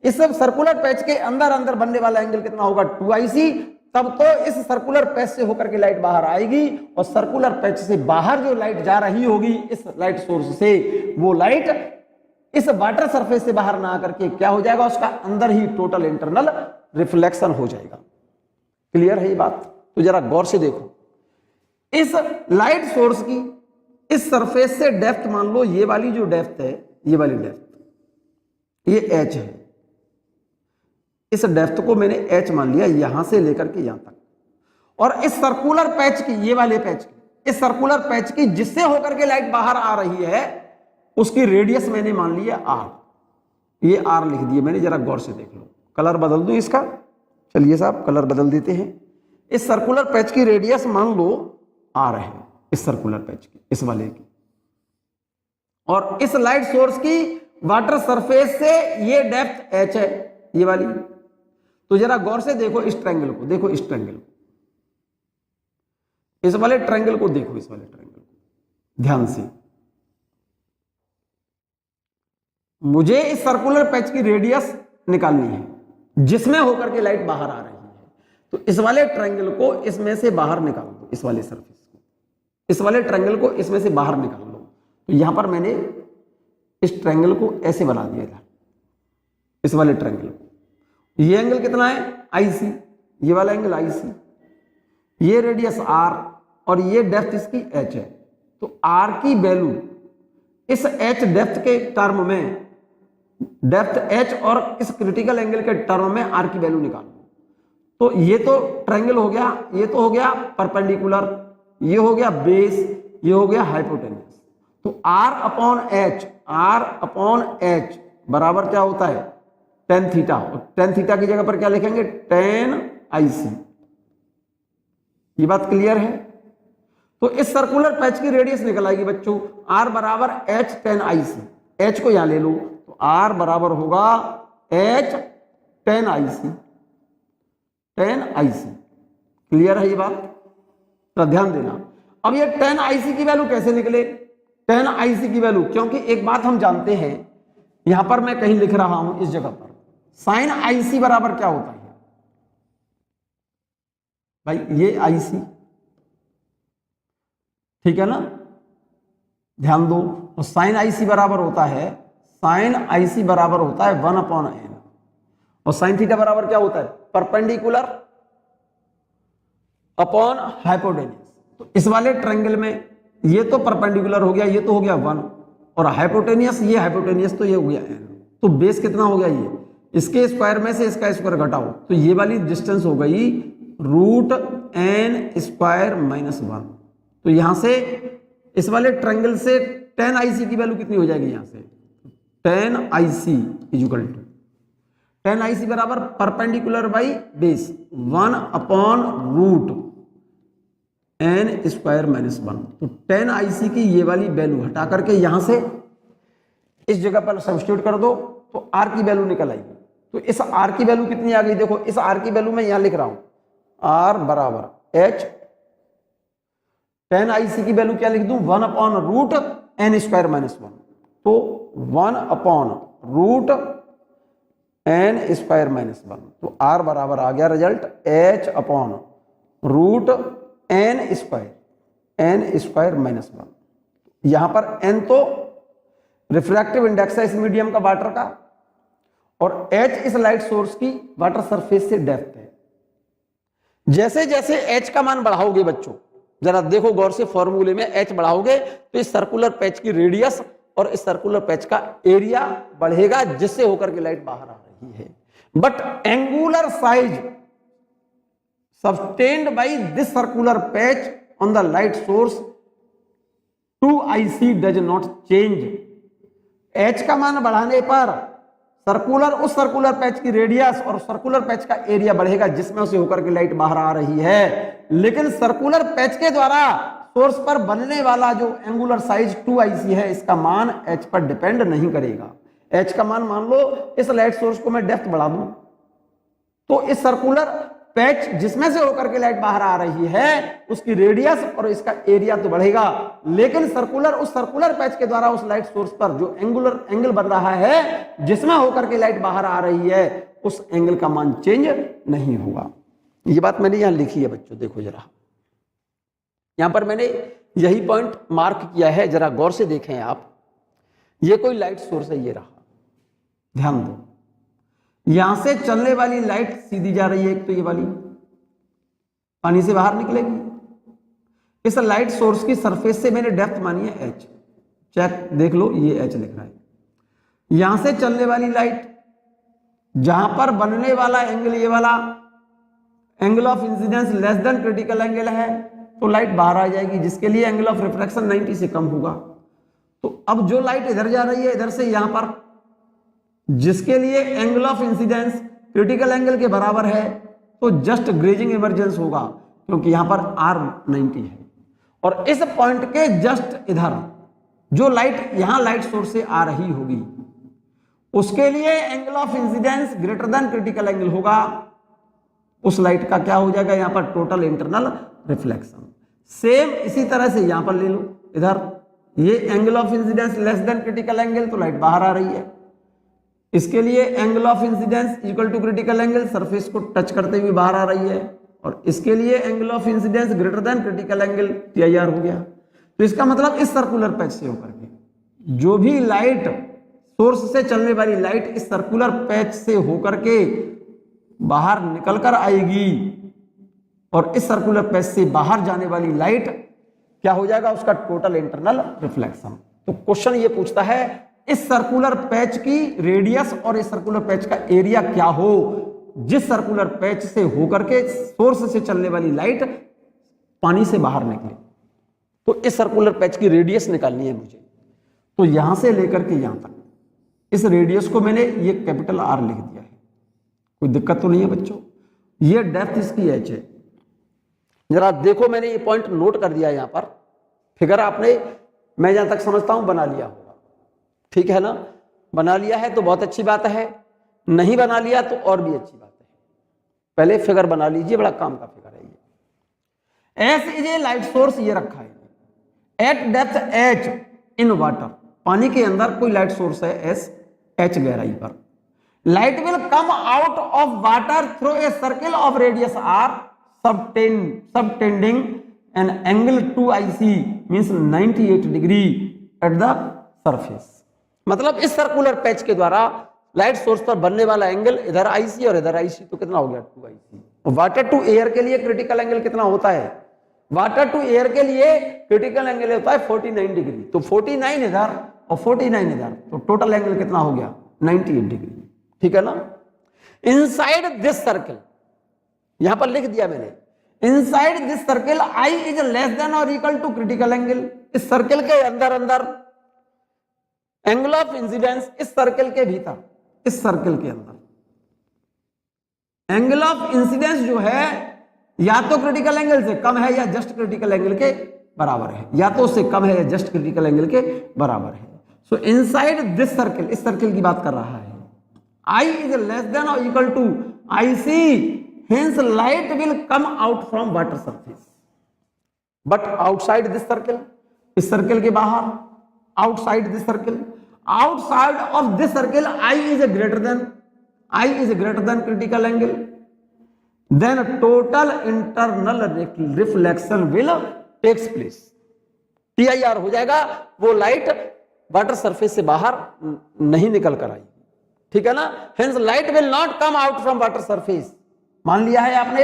इस सर्कुलर पैच के अंदर अंदर बनने वाला एंगल कितना होगा 2IC। तब तो इस सर्कुलर पैच से होकर के लाइट बाहर आएगी, और सर्कुलर पैच से बाहर जो लाइट जा रही होगी इस लाइट सोर्स से, वो लाइट इस वाटर सरफेस से बाहर ना आकर के क्या हो जाएगा, उसका अंदर ही टोटल इंटरनल रिफ्लेक्शन हो जाएगा। क्लियर है ये बात? तो जरा गौर से देखो, इस लाइट सोर्स की इस सरफेस से डेप्थ मान लो, ये वाली जो डेप्थ है, ये वाली डेप्थ ये h है, इस डेप्थ को मैंने h मान लिया यहां से लेकर के यहां तक, और इस सर्कुलर पैच की, ये वाले पैच की, इस सर्कुलर पैच की जिससे होकर के लाइट बाहर आ रही है उसकी रेडियस मैंने मान लिया r, ये r लिख दिए मैंने। जरा गौर से देख लो, कलर बदल दूं इसका, चलिए साहब कलर बदल देते हैं। इस सर्कुलर पैच की रेडियस मान लो r है, इस सर्कुलर पैच की, इस वाले की, और इस लाइट सोर्स की वाटर सरफेस से ये डेप्थ h है, ये वाली। तो जरा गौर से देखो इस ट्रायंगल को, देखो इस ट्रायंगल को, इस वाले ट्रायंगल को देखो, इस वाले ट्रायंगल को ध्यान से। मुझे इस सर्कुलर पैच की रेडियस निकालनी है जिसमें होकर के लाइट बाहर आ रही है, तो इस वाले ट्रायंगल को इसमें से बाहर निकाल दो, इस वाले सरफेस को, इस वाले ट्रायंगल को इसमें से बाहर निकाल लो। तो यहां पर मैंने इस ट्रायंगल को ऐसे बना दिया था, इस वाले ट्रायंगल को। ये एंगल कितना है IC, ये वाला एंगल IC, ये रेडियस R और ये डेप्थ इसकी h है। तो आर की वैल्यू इस एच डेप्थ के टर्म में, डेप्थ एच और इस क्रिटिकल एंगल के टर्म में आर की वैल्यू निकालो। तो ये तो ट्रायंगल हो गया, ये तो हो गया परपेंडिकुलर, ये हो गया बेस, ये हो गया हाइपोटेन्यूस। तो आर अपॉन एच बराबर क्या होता है, टेन थीटा। और टेन थीटा की जगह पर क्या लिखेंगे, टेन आईसी। ये बात क्लियर है। तो इस सर्कुलर पैच की रेडियस निकल आएगी बच्चों, आर बराबर एच टेन आईसी। एच को यहां ले लो, तो आर बराबर होगा H tan IC, ten IC. Clear है ये बात, तो ध्यान देना। अब ये टेन आईसी की वैल्यू कैसे निकले, टेन आईसी की वैल्यू, क्योंकि एक बात हम जानते हैं, यहां पर मैं कहीं लिख रहा हूं इस जगह पर, साइन आईसी बराबर क्या होता है भाई, ये आईसी, ठीक है ना, ध्यान दो। तो साइन आईसी बराबर होता है, साइन आईसी बराबर होता है 1 अपॉन एन, और साइन थीटा बराबर क्या होता है, परपेंडिकुलर अपॉन हाइपोटेन्यूस। तो इस वाले ट्रायंगल में ये तो परपेंडिकुलर हो गया, ये तो हो गया 1, और हाइपोटेनियस, ये हाइपोटेनियस, तो ये हो गया n। तो बेस कितना हो गया, ये इसके स्क्वायर में से इसका स्क्वायर घटाओ, तो ये वाली डिस्टेंस हो गई रूट एन स्क्वायर माइनस 1। तो यहां से इस वाले ट्रायंगल से टेन आईसी की वैल्यू कितनी हो जाएगी, यहां से tan IC equal to, tan IC बराबर perpendicular by base 1 upon root N square minus 1। तो टेन आईसी की ये वाली वैल्यू हटा करके यहां से इस जगह पर सब्स्टिट्यूट कर दो, तो आर की वैल्यू निकल आएगी। तो इस आर की वैल्यू कितनी आ गई, देखो इस आर की वैल्यू मैं यहां लिख रहा हूं, आर बराबर एच टेन आईसी की वैल्यू क्या लिख दूं, 1 upon root N square minus 1। तो 1 upon root N square minus 1। तो आर बराबर आ गया result H upon root N square minus 1। यहां पर एन तो रिफ्रैक्टिव इंडेक्स है इस मीडियम का वाटर का, और एच इस लाइट सोर्स की वाटर सरफेस से डेप्थ है। जैसे जैसे एच का मान बढ़ाओगे बच्चों, जरा देखो गौर से, फॉर्मूले में एच बढ़ाओगे तो इस सर्कुलर पैच की रेडियस और इस सर्कुलर पैच का एरिया बढ़ेगा, जिससे होकर के लाइट बाहर आ रही है। But angular size subtended by this circular patch on the light source 2IC does not change. H का मान बढ़ाने पर उस सर्कुलर पैच की रेडियस और सर्कुलर पैच का एरिया बढ़ेगा, जिसमें उसे होकर के लाइट बाहर आ रही है। लेकिन सर्कुलर पैच के द्वारा सोर्स पर बनने वाला जो एंगुलर साइज 2IC है, इसका मान एच पर डिपेंड नहीं करेगा। एच का मान लो इस लाइट सोर्स को मैं डेप्थ बढ़ा दूं, तो इस सर्कुलर पैच जिसमें से होकर के लाइट बाहर आ रही है, उसकी रेडियस और इसका एरिया तो बढ़ेगा, लेकिन उस सर्कुलर पैच के द्वारा उस लाइट सोर्स पर जो एंगल बन रहा है, जिसमें होकर के लाइट बाहर आ रही है, उस एंगल का मान चेंज नहीं होगा। ये बात मैंने यहां लिखी है बच्चों, देखो जरा, यहां पर मैंने यही पॉइंट मार्क किया है, जरा गौर से देखें आप। ये कोई लाइट सोर्स है, ये रहा, ध्यान दो, यहां से चलने वाली लाइट सीधी जा रही है, एक तो ये वाली पानी से बाहर निकलेगी। इस लाइट सोर्स की सरफेस से मैंने डेप्थ मानी है एच, चेक देख लो, ये एच लिख रहा है। यहां से चलने वाली लाइट, जहां पर बनने वाला एंगल ये वाला angle of incidence less than critical angle है, तो लाइट बाहर आ जाएगी, जिसके लिए एंगल ऑफ रिफ्रैक्शन 90 से कम होगा। तो अब जो लाइट इधर जा रही है, इधर से यहां पर, जिसके लिए angle of incidence critical angle के बराबर है, तो जस्ट ग्रेजिंग इमर्जेंस होगा, क्योंकि यहां पर R 90 है। और इस पॉइंट के जस्ट इधर जो लाइट यहां लाइट सोर्स से आ रही होगी, उसके लिए angle of incidence greater than critical angle होगा। उस लाइट का क्या हो जाएगा, यहां पर टोटल इंटरनल रिफ्लेक्शन। सेम इसी तरह से यहां पर ले लो, इधर ये angle of incidence less than critical angle, तो लाइट बाहर आ रही है। इसके लिए angle of incidence equal to critical angle, surface को टच करते हुए बाहर आ रही है। और इसके लिए angle of incidence greater than critical angle, TIR हो गया। तो इसका मतलब इस सर्कुलर पैच से होकर के जो भी लाइट सोर्स से चलने वाली लाइट इस सर्कुलर पैच से होकर के बाहर निकल कर आएगी, और इस सर्कुलर पैच से बाहर जाने वाली लाइट क्या हो जाएगा उसका टोटल इंटरनल रिफ्लेक्शन। तो क्वेश्चन ये पूछता है इस सर्कुलर पैच की रेडियस और इस सर्कुलर पैच का एरिया क्या हो जिस सर्कुलर पैच से होकर के सोर्स से चलने वाली लाइट पानी से बाहर निकले। तो इस सर्कुलर पैच की रेडियस निकालनी है मुझे। तो यहां से लेकर के यहां तक इस रेडियस को मैंने ये कैपिटल आर लिख दिया है, कोई दिक्कत तो नहीं है बच्चों। ये डेप्थ इसकी एच है। जरा देखो मैंने ये पॉइंट नोट कर दिया यहां पर, फिगर आपने मैं जहां तक समझता हूं बना लिया होगा, ठीक है ना। बना लिया है तो बहुत अच्छी बात है, नहीं बना लिया तो और भी अच्छी बात है। पहले फिगर बना लीजिए, बड़ा काम का फिगर है ये। S is a light source, ये रखा है at depth H in water, पानी के अंदर कोई लाइट सोर्स है एस एच गहराई पर। Light will come out of water through a circle of radius R subtending an angle 2IC means 98 degree at the surface. मतलब इस सर्कुलर पैच के द्वारा लाइट सोर्स पर बनने वाला एंगल इधर आईसी और इधर आईसी, तो कितना हो गया 2IC। वाटर टू एयर के लिए क्रिटिकल एंगल कितना होता है, वाटर टू एयर के लिए क्रिटिकल एंगल होता है 49 डिग्री। तो 49 इधर और 49 इधर, तो टोटल एंगल कितना हो गया 98 डिग्री, ठीक है ना। इनसाइड दिस सर्कल, यहां पर लिख दिया मैंने, inside this circle I is less than और इक्वल टू क्रिटिकल एंगल। इस सर्कल के अंदर अंदर एंगल ऑफ इंसिडेंस, इस सर्कल के भीतर, इस सर्कल के अंदर एंगल ऑफ इंसिडेंस जो है या तो क्रिटिकल एंगल से कम है या जस्ट क्रिटिकल एंगल के बराबर है, या तो उससे कम है या जस्ट क्रिटिकल एंगल के बराबर है। सो इनसाइड दिस सर्कल, इस सर्कल की बात कर रहा है, आई इज लेस देन और equal to I C, hence light will come out from water surface but outside this circle, इस सर्कल के बाहर, outside this circle, outside of this circle I is greater than critical angle, then total internal reflection will takes place, TIR हो जाएगा, वो light water surface से बाहर नहीं निकल कर आएगी, ठीक है ना। hence light will not come out from water surface। मान लिया है आपने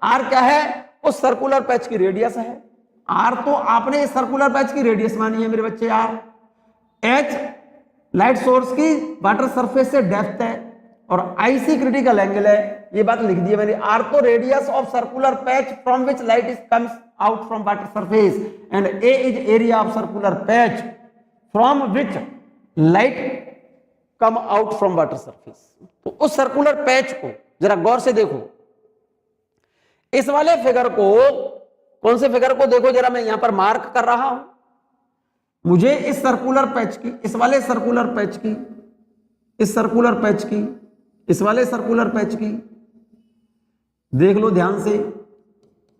आर क्या है, उस सर्कुलर पैच की रेडियस है आर, तो आपने इस सर्कुलर पैच की रेडियस मानी है मेरे बच्चे आर। एच लाइट सोर्स की वाटर सरफेस से डेप्थ है और आईसी क्रिटिकल एंगल है, ये बात लिख दी है मैंने। आर तो radius of circular patch from which light is comes out from water surface and A is area of circular patch from which light come out from water surface. तो उस सर्कुलर पैच को जरा गौर से देखो, इस वाले figure को, कौन से फिगर को देखो जरा, मैं यहां पर मार्क कर रहा हूं। मुझे इस सर्कुलर पैच की, इस वाले सर्कुलर पैच की, इस सर्कुलर पैच की, इस वाले सर्कुलर पैच की देख लो ध्यान से,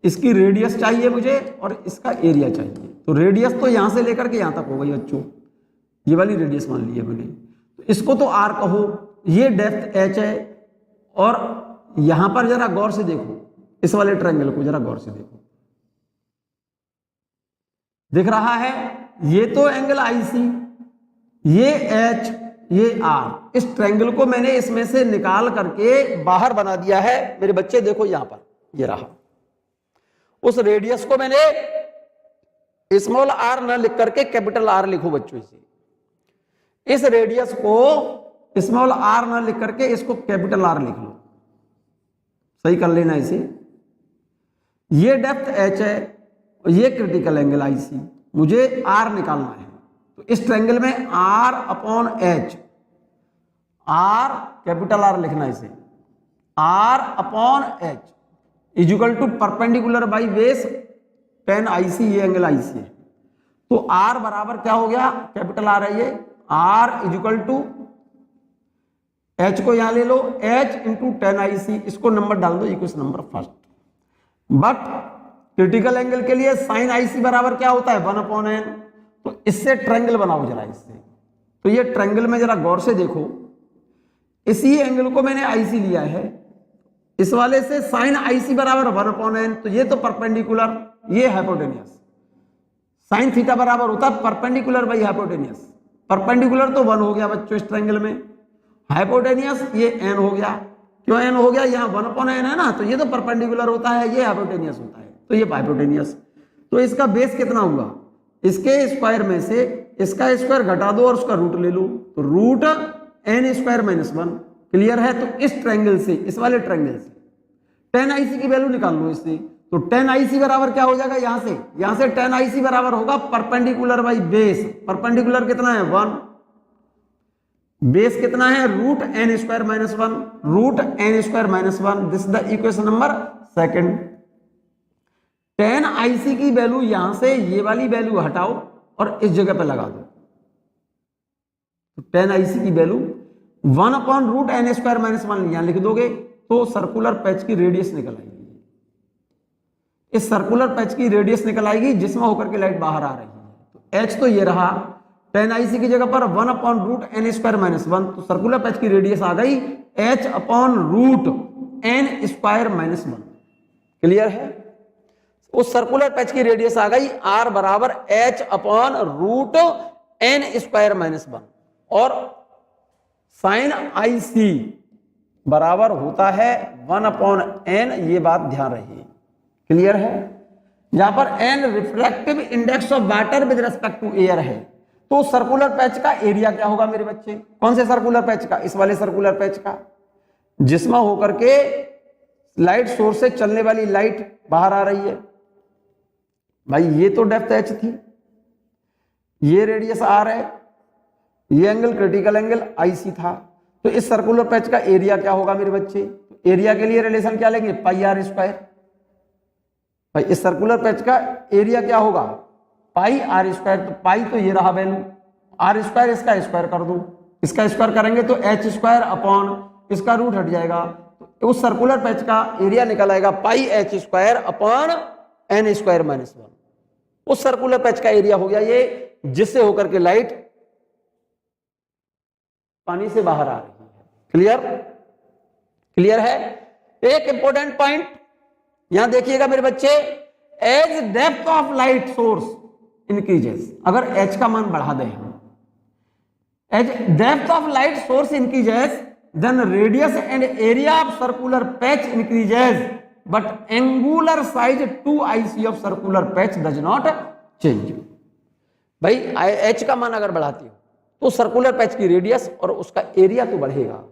इसकी रेडियस चाहिए मुझे और इसका एरिया चाहिए। तो रेडियस तो यहां से लेकर के यहां तक हो गई बच्चों, ये वाली रेडियस मान ली है मैंने, तो इसको तो आर कहो, ये डेप्थ एच है। और यहां पर जरा गौर से देखो, इस वाले ट्रायंगल को जरा गौर से देखो, दिख रहा है ये तो एंगल आईसी, ये एच, ये आर। इस ट्रायंगल को मैंने इसमें से निकाल करके बाहर बना दिया है मेरे बच्चे, देखो यहां पर ये रहा। उस रेडियस को मैंने स्मॉल आर न लिख करके कैपिटल आर लिखो बच्चों, इसे, इस रेडियस को स्मॉल आर न लिख करके इसको कैपिटल आर लिख लो, सही कर लेना इसे। ये डेप्थ एच है और ये क्रिटिकल एंगल आईसी, मुझे आर निकालना है। तो इस ट्रायंगल में R upon H, R capital R लिखना इसे, R upon H is equal to perpendicular by base tan IC, ये एंगल आईसी है। तो आर बराबर क्या हो गया, कैपिटल आर है ये, R is equal to H को यहां ले लो, एच इंटू tan आईसी, इसको नंबर डाल दो equation number first. But critical angle के लिए साइन आईसी बराबर क्या होता है 1/n। तो इससे ट्रायंगल बनाओ जरा इससे। तो ये ट्रायंगल में जरा गौर से देखो, इसी एंगल को मैंने आईसी लिया है, इस वाले से साइन आईसी बराबर 1/n, तो ये तो परपेंडिकुलर, ये हाइपोटेनियस। साइन थीटा बराबर होता है परपेंडिकुलर बाई हाइपोटेनियस। परपेंडिकुलर तो 1 हो गया बच्चों इस ट्रायंगल में, हाइपोटेनियस ये n हो गया। क्यों n हो गया, यहाँ 1/n है ना, तो ये तो परपेंडिकुलर होता है, ये हाइपोटेनियस होता है, तो ये हाइपोटेनियस। तो इसका बेस कितना हुआ, इसके स्क्वायर में से इसका स्क्वायर घटा दो और उसका रूट ले लो, तो root n square minus 1। Clear है? तो इस ट्रायंगल से, इस वाले ट्रायंगल से tan IC की वैल्यू निकाल लो इससे, तो tan IC बराबर क्या हो जाएगा, यहां से tan IC बराबर होगा परपेंडिकुलर बाई बेस। परपेंडिकुलर कितना है 1, बेस कितना है रूट n स्क्वायर माइनस 1, रूट n square minus 1। This the equation number second. tan IC की वैल्यू यहां से ये वाली वैल्यू हटाओ और इस जगह पे लगा दो, तो tan IC की value 1 upon root n square minus 1 यहां लिख दोगे, तो सर्कुलर पैच की रेडियस निकल आएगी। इस सर्कुलर पैच की रेडियस निकल आएगी जिसमें होकर के लाइट बाहर आ रही है। तो h तो ये रहा, tan IC की जगह पर 1 upon root n square minus 1, तो सर्कुलर पैच की रेडियस आ गई h upon root n square minus 1। Clear है? उस सर्कुलर पैच की रेडियस आ गई r बराबर h upon root n square minus 1, और साइन IC बराबर होता है 1 अपॉन n, ये बात ध्यान रही। क्लियर है? यहां पर n refractive index of water with respect to air है, तो सर्कुलर पैच का एरिया क्या होगा मेरे बच्चे? कौन से सर्कुलर पैच का? इस वाले सर्कुलर पैच का, जिसमें होकर के लाइट सोर्स से चलने वाली लाइट बाहर आ रही है। भाई ये तो डेप्थ h थी, ये रेडियस r है, ये एंगल क्रिटिकल एंगल IC था, तो इस सर्कुलर पैच का एरिया क्या होगा मेरे बच्चे? एरिया के लिए रिलेशन क्या लेंगे? पाई r स्क्वायर। भाई इस सर्कुलर पैच का एरिया क्या होगा? पाई r स्क्वायर। तो पाई तो ये रहा वैल्यू, r स्क्वायर इसका स्क्वायर कर दो, इसका स्क्वायर करेंगे तो h स्क्वायर अपॉन इसका रूट हट जाएगा, तो उस सर्कुलर पैच का एरिया निकल आएगा पाई h square upon n square minus 1। उस सर्कुलर पैच का एरिया हो गया ये, जिससे होकर के लाइट पानी से बाहर आ रही है। क्लियर? क्लियर है? एक इंपॉर्टेंट पॉइंट यहां देखिएगा मेरे बच्चे, as depth of light source increases, अगर h का मान बढ़ा दें हम, as depth of light source increases then radius and area of circular patch increases but angular size 2 IC of circular patch does not change. भाई h का मान अगर बढ़ाती हो तो सर्कुलर पैच की रेडियस और उसका एरिया तो बढ़ेगा,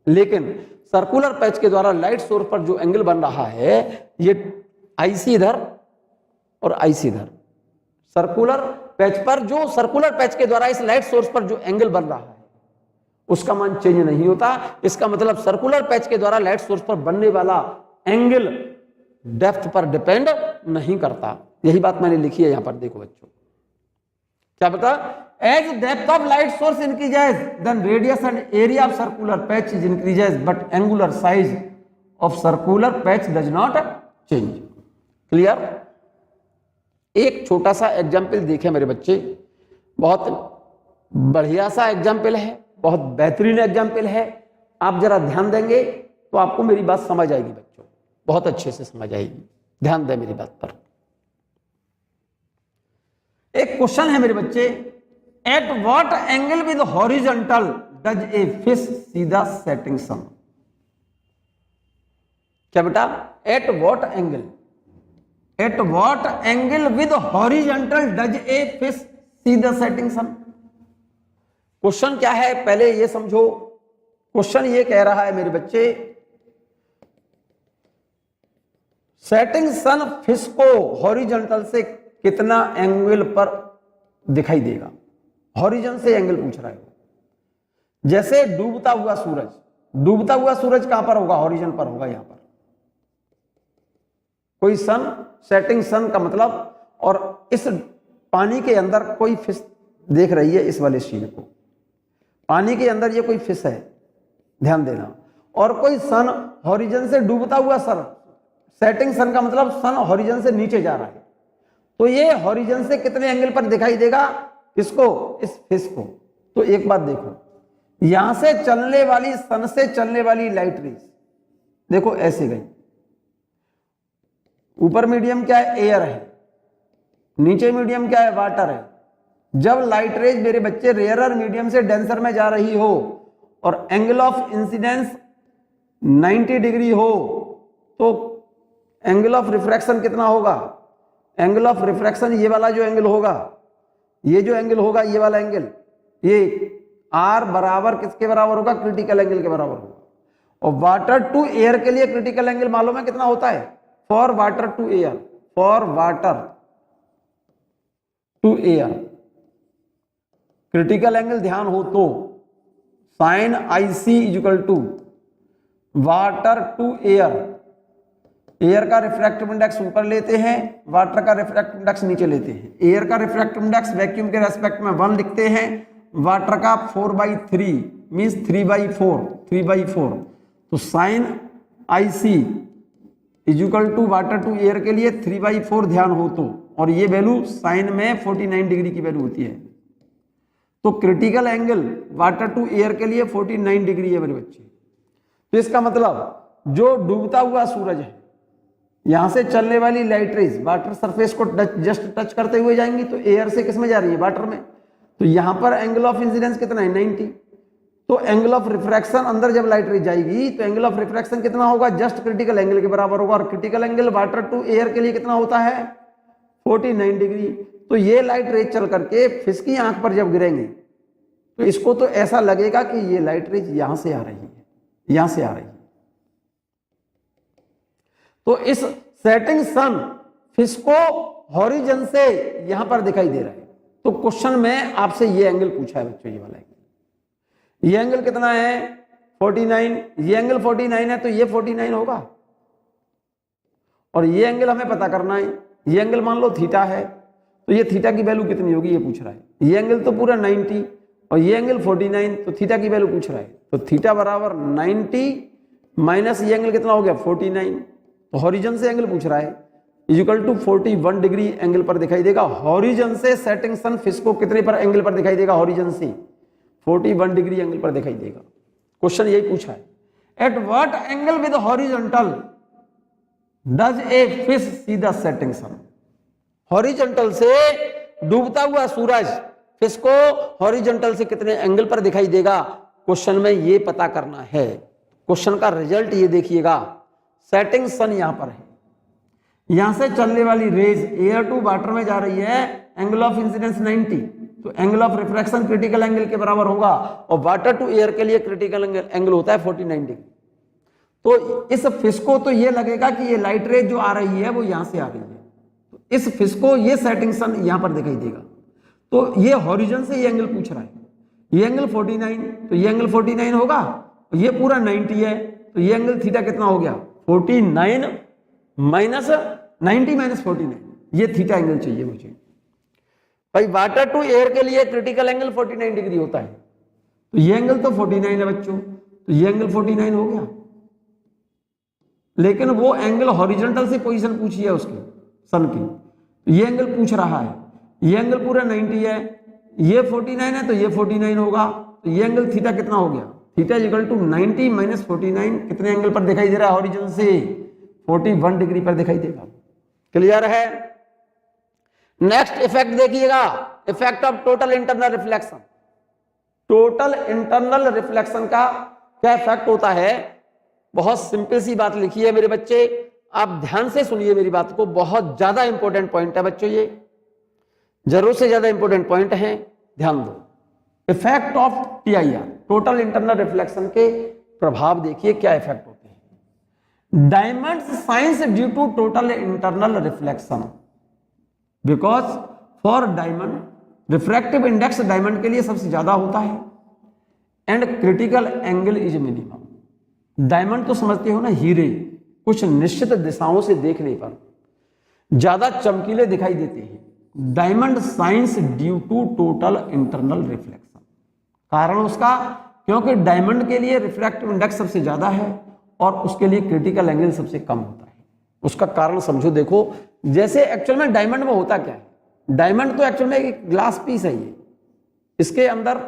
लेकिन सर्कुलर पैच के द्वारा लाइट सोर्स पर जो एंगल बन रहा है ये IC इधर और IC इधर, सर्कुलर पैच पर जो सर्कुलर पैच के द्वारा इस लाइट सोर्स पर जो एंगल बन रहा है उसका मान चेंज नहीं होता। इसका मतलब सर्कुलर पैच के द्वारा लाइट सोर्स पर बनने वाला एंगल डेप्थ पर डिपेंड नहीं करता। यही बात मैंने लिखी है यहां पर, देखो बच्चों क्या बता, as depth of light source increases then radius and area of circular patch is increases but angular size of circular patch does not change. Clear? एक छोटा सा एग्जाम्पल देखें मेरे बच्चे, बहुत बढ़िया सा एग्जाम्पल है, बहुत बेहतरीन एग्जाम्पल है। आप जरा ध्यान देंगे तो आपको मेरी बात समझ आएगी बच्चों, बहुत अच्छे से समझ आएगी। ध्यान दें मेरी बात पर। एक क्वेश्चन है मेरे बच्चे, at what angle with horizontal does a fish see the setting sun? क्या बेटा? At what angle, at what angle with horizontal does a fish see the setting sun? Question क्या है पहले ये समझो। क्वेश्चन ये कह रहा है मेरे बच्चे, सेटिंग सन फिश को हॉरिजॉन्टल से कितना एंगल पर दिखाई देगा? हॉरिजॉन से एंगल पूछ रहा है। जैसे डूबता हुआ सूरज, डूबता हुआ सूरज कहां पर होगा? हॉरिजॉन पर होगा, यहां पर कोई सन, सेटिंग सन का मतलब, और इस पानी के अंदर कोई फिश देख रही है इस वाले सीन को, पानी के अंदर ये कोई फिश है, ध्यान देना, और कोई सन हॉरिजॉन से डूबता हुआ सर, सेटिंग सन का मतलब सन हॉरिजॉन से नीचे जा रहा है, तो ये हॉरिजॉन से कितने एंगल पर दिखाई देगा? किसको? इस फिश को। तो एक बात देखो, यहां से चलने वाली, सन से चलने वाली लाइट रेज देखो ऐसे गई, ऊपर मीडियम क्या है? एयर है, नीचे मीडियम क्या है? वाटर है। जब लाइट रेज मेरे बच्चे रेयरर मीडियम से डेंसर में जा रही हो और एंगल ऑफ इंसिडेंस 90 डिग्री हो, तो एंगल ऑफ रिफ्रैक्शन कितना होगा? एंगल ऑफ रिफ्रैक्शन ये वाला जो एंगल होगा, ये जो एंगल होगा, ये वाला एंगल, ये आर बराबर किसके बराबर होगा? क्रिटिकल एंगल के बराबर होगा। और वाटर टू एयर के लिए क्रिटिकल एंगल मालूम है कितना होता है? For water to air, for water to air critical angle ध्यान हो तो sine I C equal to water to air. Air का रिफ्रैक्टिव इंडेक्स ऊपर लेते हैं, वाटर का रिफ्रैक्टिव इंडेक्स नीचे लेते हैं। एयर का रिफ्रैक्टिव इंडेक्स वैक्यूम के रेस्पेक्ट में 1 लिखते हैं, वाटर का 4/3 मीन्स 3/4। तो sine I C equal to water to air के लिए 3/4 ध्यान हो तो, और ये वैल्यू साइन में 49 डिग्री की वैल्यू होती है। तो critical angle water to air के लिए 49 डिग्री है मेरे बच्चे। तो इसका मतलब जो डूबता हुआ सूरज है, यहां से चलने वाली लाइट रेज वाटर सरफेस को जस्ट टच करते हुए जाएंगी, तो एयर से किस में जा रही है? वाटर में। तो यहां पर एंगल ऑफ इंसिडेंस कितना है? 90। तो एंगल ऑफ रिफ्रैक्शन अंदर जब लाइट रेज जाएगी तो एंगल ऑफ रिफ्रैक्शन कितना होगा? जस्ट क्रिटिकल एंगल के बराबर होगा। और critical angle water to air के लिए कितना होता है? 49 डिग्री। तो ये लाइट रेज चल करके फिश की आंख पर जब गिरेंगे तो इसको तो ऐसा लगेगा कि ये लाइट रेज यहां से आ रही है, यहां से आ रही है। तो इस सेटिंग सन फिश को हॉरिजन से यहां पर दिखाई दे रहा है। तो क्वेश्चन में आपसे ये एंगल पूछा है बच्चों, ये वाला एंगल। ये एंगल कितना है? 49। ये एंगल 49 है तो ये 49 होगा। और ये एंगल हमें पता करना है। ये एंगल मान लो थीटा है, तो ये थीटा की वैल्यू कितनी होगी ये पूछ रहा है। ये एंगल तो पूरा 90 और ये एंगल 49, तो थीटा की वैल्यू पूछ रहा है। तो थीटा बराबर 90 माइनस ये एंगल कितना हो गया? 49। तो हॉरिजन से एंगल पूछ रहा है, इक्वल टू 41 डिग्री एंगल पर दिखाई देगा। हॉरिजन से सेटिंग सन फिश को कितने पर एंगल पर दिखाई देगा? हॉरिजन से 41 डिग्री एंगल पर दिखाई देगा। क्वेश्चन यही पूछा है, at what angle with horizontal does a fish see the setting sun. Horizontal से डूबता हुआ सूरज फिश को हॉरिजॉन्टल से कितने एंगल पर दिखाई देगा? क्वेश्चन में ये पता करना है। क्वेश्चन का रिजल्ट ये देखिएगा, सेटिंग सन यहां पर है, यहां से चलने वाली रेज एयर टू वाटर में जा रही है, एंगल ऑफ इंसिडेंस 90, तो angle of refraction critical angle के बराबर होगा। और वाटर टू एयर के लिए क्रिटिकल एंगल होता है 49 डिग्री। तो इस फिश को तो ये लगेगा कि ये लाइट रेज जो आ रही है वो यहां से आ रही है, तो इस फिश को ये सेटिंग सन यहां पर दिखाई देगा। तो ये हॉरिजन से ये एंगल पूछ रहा है, ये एंगल 49, तो ये एंगल 49 होगा, ये पूरा 90 है, तो ये एंगल थीटा कितना हो गया? 49 माइनस 90 माइनस 49, ये थीटा एंगल चाहिए मुझे भाई। वाटर टू एयर के लिए क्रिटिकल एंगल 49 डिग्री होता है, तो ये एंगल तो 49 है बच्चों, तो ये एंगल 49 हो गया। लेकिन वो एंगल हॉरिजॉन्टल से पोजीशन पूछी है उसकी सन की, तो ये एंगल पूछ रहा है, ये एंगल पूरा 90 है, ये 49 है, तो ये 49 होगा। तो ये एंगल थीटा कितना हो गया? थीटा इक्वल टू 90 माइनस 49 कितने एंगल पर दिखाई दे रहा है? हॉरिजॉन से 41 डिग्री पर दिखाई देगा। क्लियर है? नेक्स्ट इफेक्ट देखिएगा, effect of total internal reflection. Total internal reflection का क्या इफेक्ट होता है? बहुत सिंपल सी बात लिखी है मेरे बच्चे, आप ध्यान से सुनिए मेरी बात को, बहुत ज्यादा इंपॉर्टेंट पॉइंट है बच्चों, ये जरूरत से ज्यादा इंपॉर्टेंट पॉइंट है, ध्यान दो। Effect of TIR, total internal reflection के प्रभाव देखिए क्या इफेक्ट होते हैं। Diamonds shines due to total internal reflection, because for diamond refractive index diamond के लिए सबसे ज्यादा होता है, and critical angle is minimum. Diamond तो समझते हो ना, हीरे कुछ निश्चित दिशाओं से देखने पर ज्यादा चमकीले दिखाई देते हैं। Diamond shines due to total internal reflection, कारण उसका क्योंकि डायमंड के लिए रिफ्रैक्टिव इंडेक्स सबसे ज्यादा है और उसके लिए क्रिटिकल एंगल सबसे कम होता है। उसका कारण समझो, देखो जैसे एक्चुअल में डायमंड में होता क्या है, डायमंड तो एक्चुअल में एक ग्लास पीस है, ये इसके अंदर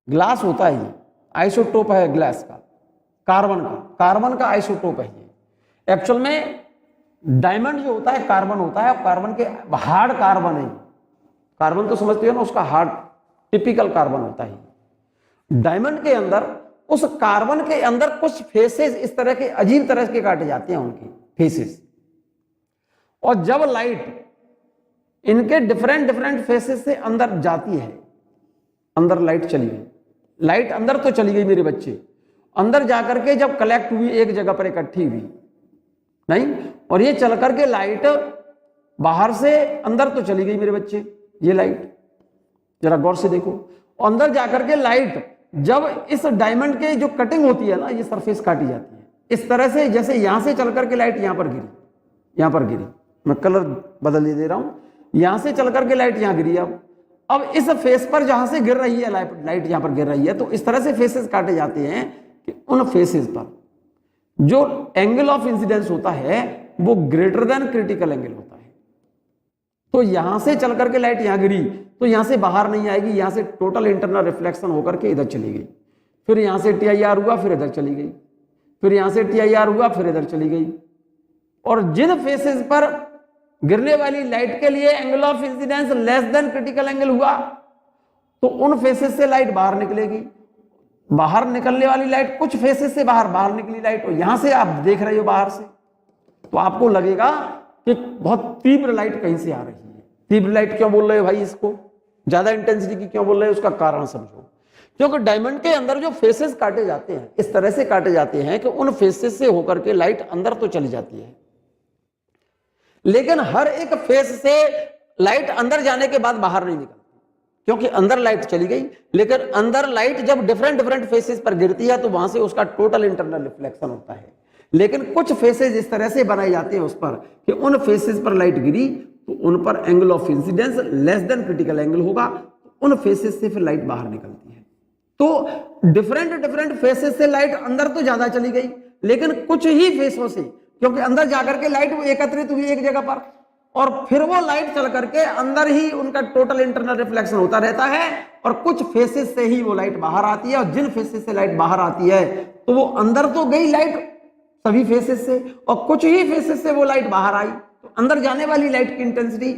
ग्लास होता है, ये आइसोटोप है ग्लास का, कार्बन का आइसोटोप है ये। एक्चुअल में डायमंड जो होता है कार्बन होता है, कार्बन के हार्ड कार्बन है, कार्बन तो समझते हो ना, उसका हार्ड टिपिकल कार्बन होता है। डायमंड के अंदर उस कार्बन के अंदर कुछ फेसेस इस तरह के अजीब तरह के काटे जाते हैं, उनके फेसेस। और जब लाइट इनके डिफरेंट डिफरेंट फेसेस से अंदर जाती है, अंदर लाइट चली गई, लाइट अंदर तो चली गई मेरे बच्चे, अंदर जाकर के जब कलेक्ट हुई एक जगह पर इकट्ठी हुई नहीं, और ये चल करके लाइट बाहर से अंदर तो चली गई मेरे बच्चे, ये लाइट जरा गौर से देखो, अंदर जाकर के लाइट जब इस डायमंड के जो कटिंग होती है ना, ये सरफेस काटी जाती है इस तरह से, जैसे यहां से चल करके लाइट यहां पर गिरी, यहां पर गिरी, मैं कलर बदल दे रहा हूं, यहां से चल करके लाइट यहां गिरी। अब इस फेस पर जहां से गिर रही है लाइट यहां पर गिर रही है, तो इस तरह से फेसेस काटे जाते हैं कि उन फेसेस पर जो एंगल ऑफ इंसिडेंस होता है वो ग्रेटर देन क्रिटिकल एंगल होता है। तो यहां से चल करके लाइट यहां गिरी तो यहां से बाहर नहीं आएगी, यहां से टोटल इंटरनल रिफ्लेक्शन होकर के इधर चली गई, फिर यहां से TIR हुआ, फिर इधर चली गई, फिर यहां से TIR हुआ, फिर इधर चली गई। और जिन फेसेस पर गिरने वाली लाइट के लिए angle of incidence less than critical angle हुआ, तो उन फेसेस से लाइट बाहर निकलेगी। बाहर निकलने वाली लाइट, कुछ फेसेस से बाहर निकली लाइट, और यहां से आप देख रहे हो बाहर से, तो आपको लगेगा कि बहुत तीव्र लाइट कहीं से आ रही है। तीव्र लाइट क्यों बोल रहे हो भाई, इसको ज्यादा इंटेंसिटी की क्यों बोल रहे हो, उसका कारण समझो। क्योंकि डायमंड के अंदर जो फेसेस काटे जाते हैं इस तरह से काटे जाते हैं कि उन फेसेस से होकर के लाइट अंदर तो चली जाती है, लेकिन हर एक फेस से लाइट अंदर जाने के बाद बाहर नहीं निकलती, क्योंकि अंदर लाइट चली गई, लेकिन अंदर लाइट जब डिफरेंट डिफरेंट फेसेस पर गिरती है तो वहां से उसका टोटल इंटरनल रिफ्लेक्शन होता है। लेकिन कुछ फेसेस इस तरह से बनाए जाते हैं उस पर कि उन फेसेस पर लाइट गिरी तो उन पर angle of incidence less than critical angle होगा, तो उन फेसेस से फिर लाइट बाहर निकलती है। तो डिफरेंट डिफरेंट फेसेस से लाइट अंदर तो ज्यादा चली गई, लेकिन कुछ ही फेसों से, क्योंकि अंदर जाकर के लाइट वो एकत्रित हुई एक जगह पर, और फिर वो लाइट चल करके अंदर ही उनका टोटल इंटरनल रिफ्लेक्शन होता रहता है, और कुछ फेसेस से ही वो लाइट बाहर आती है। और जिन फेसेस से लाइट बाहर आती है तो वो अंदर तो गई लाइट सभी फेसेस से, और कुछ ही फेसेस से वो लाइट बाहर आई, तो अंदर जाने वाली लाइट की इंटेंसिटी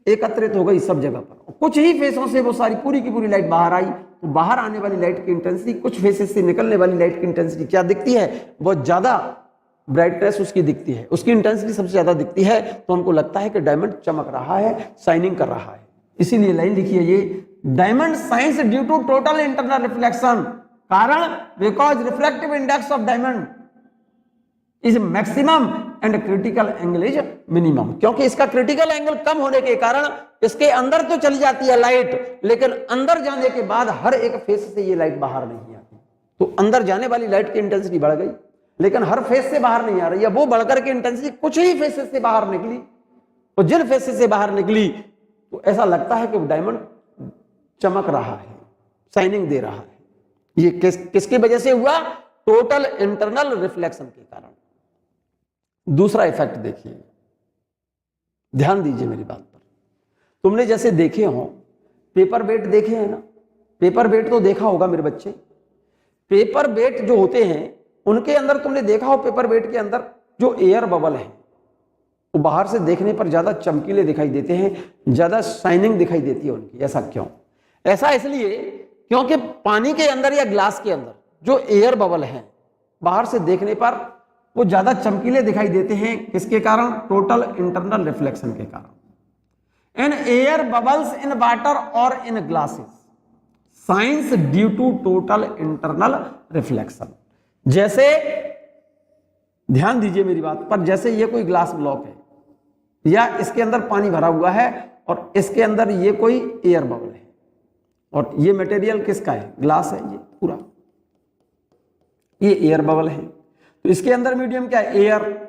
एकत्रित हो गई सब जगह पर। कुछ ही फेसों से वो सारी पूरी की पूरी लाइट बाहर आई, तो बाहर आने वाली लाइट की इंटेंसिटी, कुछ फेसेस से निकलने वाली लाइट की इंटेंसिटी क्या दिखती है, बहुत ज्यादा ब्राइटनेस उसकी दिखती है, उसकी इंटेंसिटी सबसे ज्यादा दिखती है। तो हमको लगता है कि डायमंड चमक रहा है, शाइनिंग कर रहा है। इसीलिए लाइन लिखी है ये, diamond shines due to total internal reflection, कारण because refractive index of diamond is maximum and critical angle is minimum. क्योंकि इसका क्रिटिकल एंगल कम होने के कारण इसके अंदर तो चली जाती है लाइट, लेकिन अंदर जाने के बाद हर एक फेस से ये लाइट बाहर नहीं आती। तो अंदर जाने वाली लाइट की इंटेंसिटी बढ़ गई, लेकिन हर फेस से बाहर नहीं आ रही है, वो बढ़कर के इंटेंसिटी कुछ ही फेसेस से बाहर निकली, और जिन फेसेस से बाहर निकली तो ऐसा लगता है कि डायमंड चमक रहा है, शाइनिंग दे रहा है। ये किसकी वजह से हुआ, टोटल इंटरनल रिफ्लेक्शन के कारण। दूसरा इफेक्ट देखिए, ध्यान दीजिए मेरी बात पर। तुमने जैसे देखे हो पेपर वेट देखे हैं ना, पेपर वेट तो देखा होगा मेरे बच्चे। पेपर वेट जो होते हैं उनके अंदर तुमने देखा हो, पेपर वेट के अंदर जो एयर बबल है वो बाहर से देखने पर ज्यादा चमकीले दिखाई देते हैं, ज्यादा शाइनिंग दिखाई देती है उनकी। ऐसा क्यों? ऐसा इसलिए क्योंकि पानी के अंदर या ग्लास के अंदर जो एयर बबल है बाहर से देखने पर वो ज्यादा चमकीले दिखाई देते हैं। किसके कारण? टोटल इंटरनल रिफ्लेक्शन के कारण। An air bubbles in water और in glasses shines due to total internal reflection. जैसे ध्यान दीजिए मेरी बात पर, जैसे ये कोई ग्लास ब्लॉक है या इसके अंदर पानी भरा हुआ है और इसके अंदर ये कोई एयर बबल है, और ये मटेरियल किसका है? ग्लास है ये पूरा, ये एयर बबल है। तो इसके अंदर मीडियम क्या है? एयर।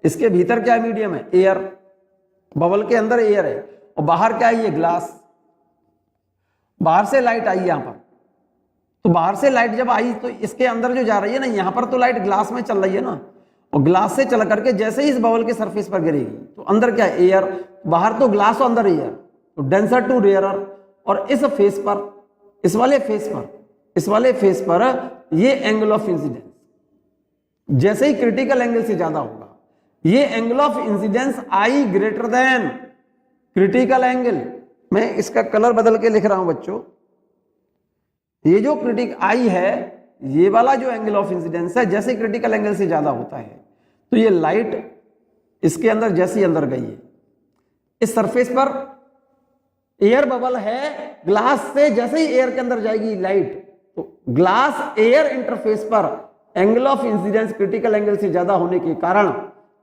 इसके भीतर क्या मीडियम है? एयर। बबल के अंदर एयर है और बाहर क्या है? ये ग्लास। बाहर से लाइट आई यहां पर, तो बाहर से लाइट जब आई तो इसके अंदर जो जा रही है ना, यहां पर तो लाइट ग्लास में चल रही है ना, और ग्लास से चल करके जैसे ही इस बबल के सरफेस पर गिरेगी तो अंदर क्या है? एयर। बाहर तो ग्लास और अंदर एयर, तो डेंसर टू रेयरर। और इस फेस पर, इस वाले फेस पर ये एंगल ऑफ इंसिडेंस जैसे ही क्रिटिकल एंगल से ज्यादा होगा, ये angle of incidence I greater than critical angle. मैं इसका कलर बदल के लिख रहा हूं बच्चों। ये जो क्रिटिक आई है ये वाला जो एंगल ऑफ इंसिडेंस है जैसे क्रिटिकल एंगल से ज्यादा होता है तो ये लाइट इसके अंदर जैसी अंदर गई है, इस सरफेस पर एयर बबल है ग्लास से, जैसे ही एयर के अंदर जाएगी लाइट तो ग्लास एयर इंटरफेस पर angle of incidence critical angle से ज्यादा होने के कारण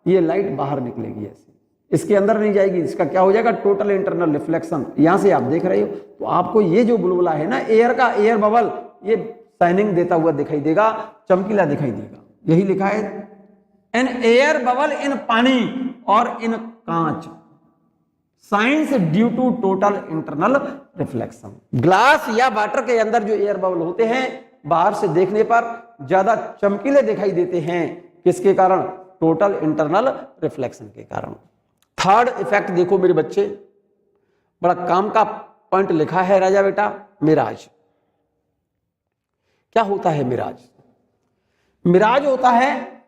ये लाइट बाहर निकलेगी, ऐसे इसके अंदर नहीं जाएगी। इसका क्या हो जाएगा, टोटल इंटरनल रिफ्लेक्शन। यहां से आप देख रहे हो तो आपको ये जो बुलबुला है ना एयर का, एयर बबल, ये शाइनिंग देता हुआ दिखाई देगा, चमकीला दिखाई देगा। यही लिखा है एन एयर बबल इन पानी और इन कांच shines due to total internal reflection. Glass या वाटर के अंदर जो एयर बबल होते हैं बाहर से देखने पर ज्यादा चमकीले दिखाई देते हैं, किसके कारण, टोटल इंटरनल रिफ्लेक्शन के कारण। थर्ड इफेक्ट देखो मेरे बच्चे, बड़ा काम का पॉइंट लिखा है राजा बेटा, मिराज। क्या होता है मिराज? मिराज होता है,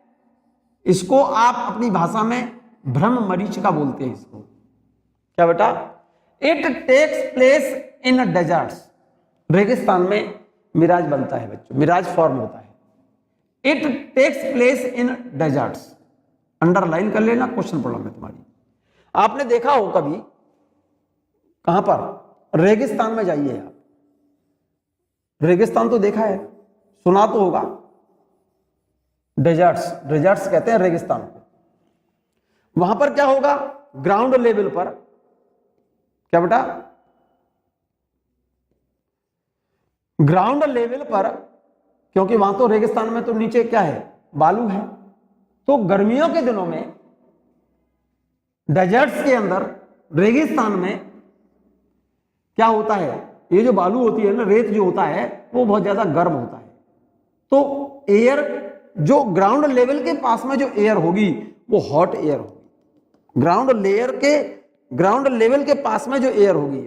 इसको आप अपनी भाषा में भ्रम मरीचिका बोलते हैं इसको। क्या बेटा? It takes place in deserts. रेगिस्तान में मिराज बनता है बच्चों, मिराज फॉर्म होता है। It takes place in deserts. Underline कर लेना, क्वेश्चन प्रॉब्लम में तुम्हारी। आपने देखा हो कभी, कहां पर, रेगिस्तान में जाइए आप, रेगिस्तान तो देखा है, सुना तो होगा, डेजर्ट्स, डेजर्ट्स कहते हैं रेगिस्तान को। वहां पर क्या होगा, ग्राउंड लेवल पर, क्या बेटा, ग्राउंड लेवल पर, क्योंकि वहां तो रेगिस्तान में तो नीचे क्या है, बालू है, तो गर्मियों के दिनों में डेजर्ट्स के अंदर, रेगिस्तान में क्या होता है, ये जो बालू होती है ना, रेत जो होता है वो बहुत ज्यादा गर्म होता है। तो एयर जो ग्राउंड लेवल के पास में जो एयर होगी वो हॉट एयर होगी। ग्राउंड लेवल के पास में जो एयर होगी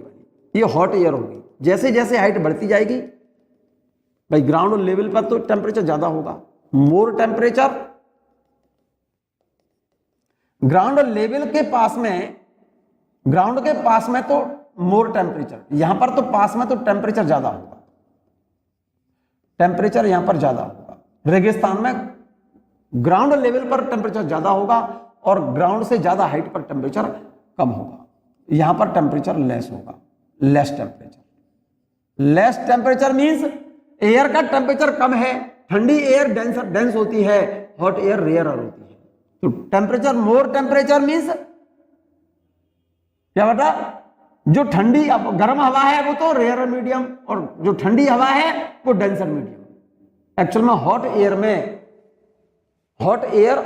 ये हॉट एयर होगी। जैसे जैसे हाइट बढ़ती जाएगी भाई, ग्राउंड लेवल पर तो टेम्परेचर ज्यादा होगा, मोर टेम्परेचर, ग्राउंड लेवल के पास में, ग्राउंड के पास में तो मोर टेम्परेचर, यहां पर तो पास में तो टेम्परेचर ज्यादा होगा, टेम्परेचर यहां पर ज्यादा होगा। रेगिस्तान में ग्राउंड लेवल पर टेम्परेचर ज्यादा होगा और ग्राउंड से ज्यादा हाइट पर टेम्परेचर कम होगा। यहां पर टेम्परेचर लेस होगा, less temperature. Less temperature means air का टेम्परेचर कम है, ठंडी एयर डेंस होती है, हॉट एयर रेयरर होती है। तो टेम्परेचर, मोर टेम्परेचर मींस क्या बेटा, जो ठंडी गर्म हवा है वो तो रेयर मीडियम, और जो ठंडी हवा है वो डेंसर मीडियम। एक्चुअल में हॉट एयर में, हॉट एयर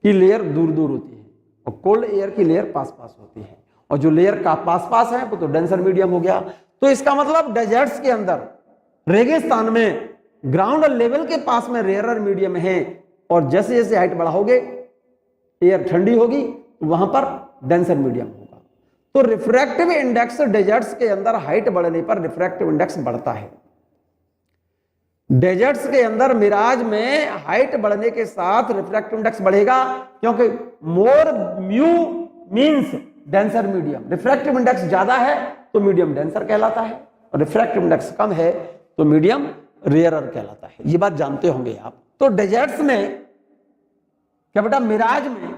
की लेयर दूर दूर होती है और कोल्ड एयर की लेयर पास पास होती है, और जो लेयर का पास पास है वो तो डेंसर मीडियम हो गया। तो इसका मतलब डेजर्ट्स के अंदर, रेगिस्तान में ग्राउंड लेवल के पास में रेयरर मीडियम है, और जैसे जैसे हाइट बढ़ाओगे एयर ठंडी होगी, वहां पर डेंसर मीडियम होगा। तो रिफ्रैक्टिव इंडेक्स डेजर्ट्स के अंदर हाइट बढ़ने पर रिफ्रैक्टिव इंडेक्स बढ़ता है। डेजर्ट्स के अंदर मिराज में हाइट बढ़ने के साथ रिफ्रैक्टिव इंडेक्स बढ़ेगा, क्योंकि more mu means denser medium. Refractive index ज्यादा है तो मीडियम डेंसर कहलाता है, और रिफ्रैक्टिव इंडेक्स कम है तो मीडियम रेयरर कहलाता है। ये बात जानते होंगे आप। तो डेजर्ट्स में क्या बेटा, मिराज में,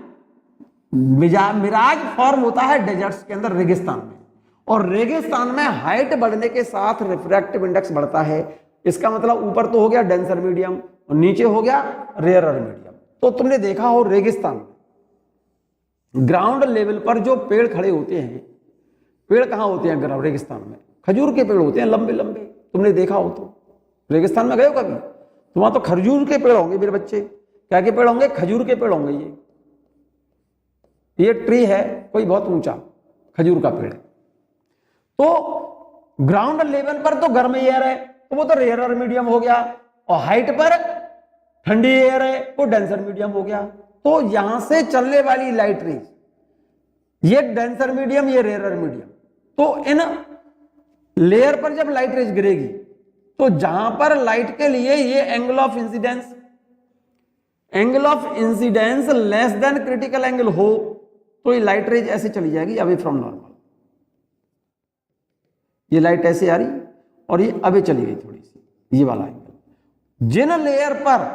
मिराज फॉर्म होता है डेजर्ट्स के अंदर, रेगिस्तान में, और रेगिस्तान में हाइट बढ़ने के साथ रिफ्रैक्टिव इंडेक्स बढ़ता है। इसका मतलब ऊपर तो हो गया डेंसर मीडियम और नीचे हो गया रेयरर मीडियम। तो तुमने देखा हो रेगिस्तान में ग्राउंड लेवल पर जो पेड़ खड़े होते हैं, पेड़ कहां होते हैं रेगिस्तान में, खजूर के पेड़ होते हैं लंबे लंबे, तुमने देखा हो तो। रेगिस्तान में गए हो कभी तो वहां तो खजूर के पेड़ होंगे मेरे बच्चे। क्या के पेड़ होंगे, खजूर के पेड़ होंगे। ये ट्री है कोई बहुत ऊंचा, खजूर का पेड़ है। तो ग्राउंड लेवल पर तो गर्म एयर है तो वो तो रेयरर मीडियम हो गया, और हाइट पर ठंडी एयर है वो डेंसर मीडियम हो गया। तो यहां से चलने वाली लाइट रेज, ये डेंसर मीडियम, ये रेयरर मीडियम, तो इन लेयर पर जब लाइट रेज गिरेगी तो जहां पर लाइट के लिए ये angle of incidence less than critical angle हो तो ये लाइट रेज ऐसे चली जाएगी अवे फ्रॉम नॉर्मल। ये लाइट ऐसे आ रही और ये अवे चली गई थोड़ी सी, ये वाला एंगल, जिन लेयर पर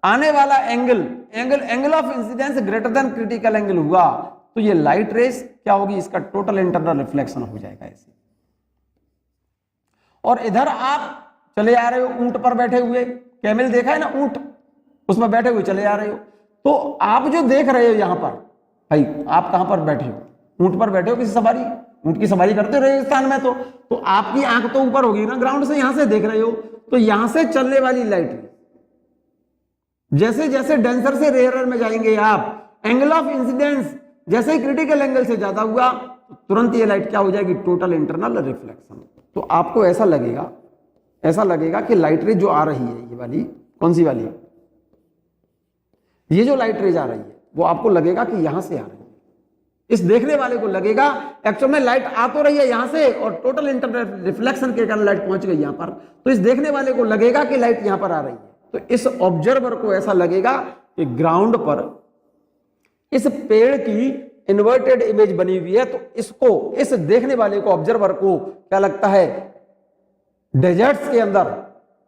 आने वाला angle of incidence greater than critical angle हुआ तो ये लाइट रेस क्या होगी, इसका टोटल इंटरनल रिफ्लेक्शन हो जाएगा ऐसे। और इधर आप चले आ रहे हो ऊंट पर बैठे हुए, कैमल देखा है ना ऊंट, उसमें बैठे हुए चले आ रहे हो, तो आप जो देख रहे हो यहां पर, भाई आप कहां पर बैठे हो, ऊंट पर बैठे हो, किसी सवारी, ऊंट की सवारी करते हो रेगिस्तान में, तो आपकी आंख तो ऊपर होगी ना, ग्राउंड से यहां से देख रहे हो, तो यहां से चलने वाली लाइट जैसे जैसे डेंसर से रेयरर में जाएंगे आप, एंगल ऑफ इंसिडेंस जैसे ही क्रिटिकल एंगल से ज्यादा हुआ तो तुरंत ये लाइट क्या हो जाएगी, टोटल इंटरनल रिफ्लेक्शन। तो आपको ऐसा लगेगा कि लाइट रे जो आ रही है, ये वाली कौन सी वाली, ये जो लाइट रेज आ रही है वो आपको लगेगा कि यहां से आ रही है, इस देखने वाले को लगेगा एक्चुअल में लाइट आ तो रही है यहां से और टोटल इंटरनल रिफ्लेक्शन के कारण लाइट पहुंच गई यहां पर, तो इस देखने वाले को लगेगा कि लाइट यहां पर आ रही है। तो इस ऑब्जर्वर को ऐसा लगेगा कि ग्राउंड पर इस पेड़ की इन्वर्टेड इमेज बनी हुई है, तो इसको, इस देखने वाले को, ऑब्जर्वर को क्या लगता है, डेजर्ट्स के अंदर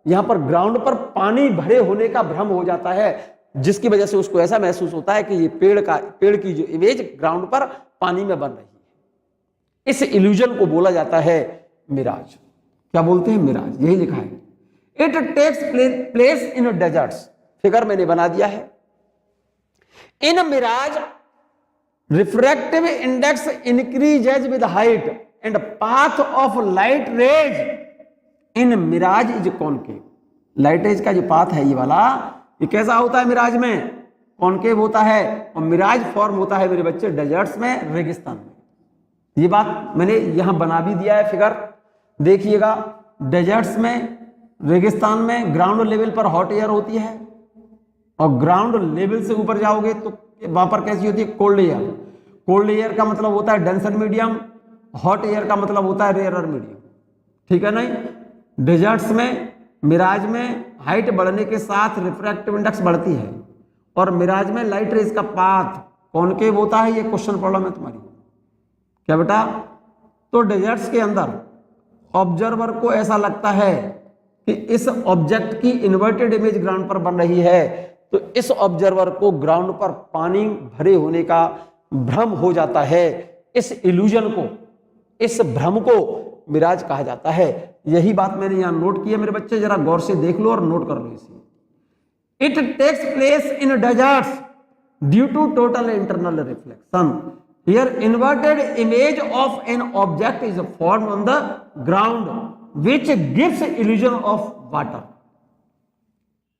यहां पर ग्राउंड पर पानी भरे होने का भ्रम हो जाता है, जिसकी वजह से उसको ऐसा महसूस होता है कि ये पेड़ की जो इमेज ग्राउंड पर पानी में बन रही है। इस इल्यूजन को बोला जाता है मिराज। क्या बोलते हैं, मिराज, यही लिखा है। It takes place in deserts, figure मैंने बना दिया है। In mirage refractive index increases with height and path of light rays in mirage is concave. Light rays का जो पाथ है ये वाला, ये कैसा होता है मिराज में, कॉनकेव होता है, और मिराज फॉर्म होता है मेरे बच्चे डेजर्ट्स में, रेगिस्तान में। ये बात मैंने यहां बना भी दिया है फिगर, देखिएगा। डेजर्ट्स में, रेगिस्तान में ग्राउंड लेवल पर हॉट एयर होती है, और ग्राउंड लेवल से ऊपर जाओगे तो वहां पर कैसी होती है, कोल्ड एयर। कोल्ड एयर का मतलब होता है डेंसर मीडियम, हॉट एयर का मतलब होता है रेयरर मीडियम, ठीक है नहीं। डेजर्ट्स में, मिराज में हाइट बढ़ने के साथ रिफ्रैक्टिव इंडेक्स बढ़ती है, और मिराज में लाइट रेज का पाथ कॉनकेव होता है। ये क्वेश्चन प्रॉब्लम है तुम्हारी, क्या बेटा। तो डेजर्ट्स के अंदर ऑब्जर्वर को ऐसा लगता है कि इस ऑब्जेक्ट की इन्वर्टेड इमेज ग्राउंड पर बन रही है, तो इस ऑब्जर्वर को ग्राउंड पर पानी भरे होने का भ्रम हो जाता है। इस इल्यूजन को, इस भ्रम को मिराज कहा जाता है। यही बात मैंने यहां नोट की है मेरे बच्चे, जरा गौर से देख लो और नोट कर लो इसे। It takes place in deserts due to total internal reflection. Here inverted image of an object is formed on the ground which gives illusion of water.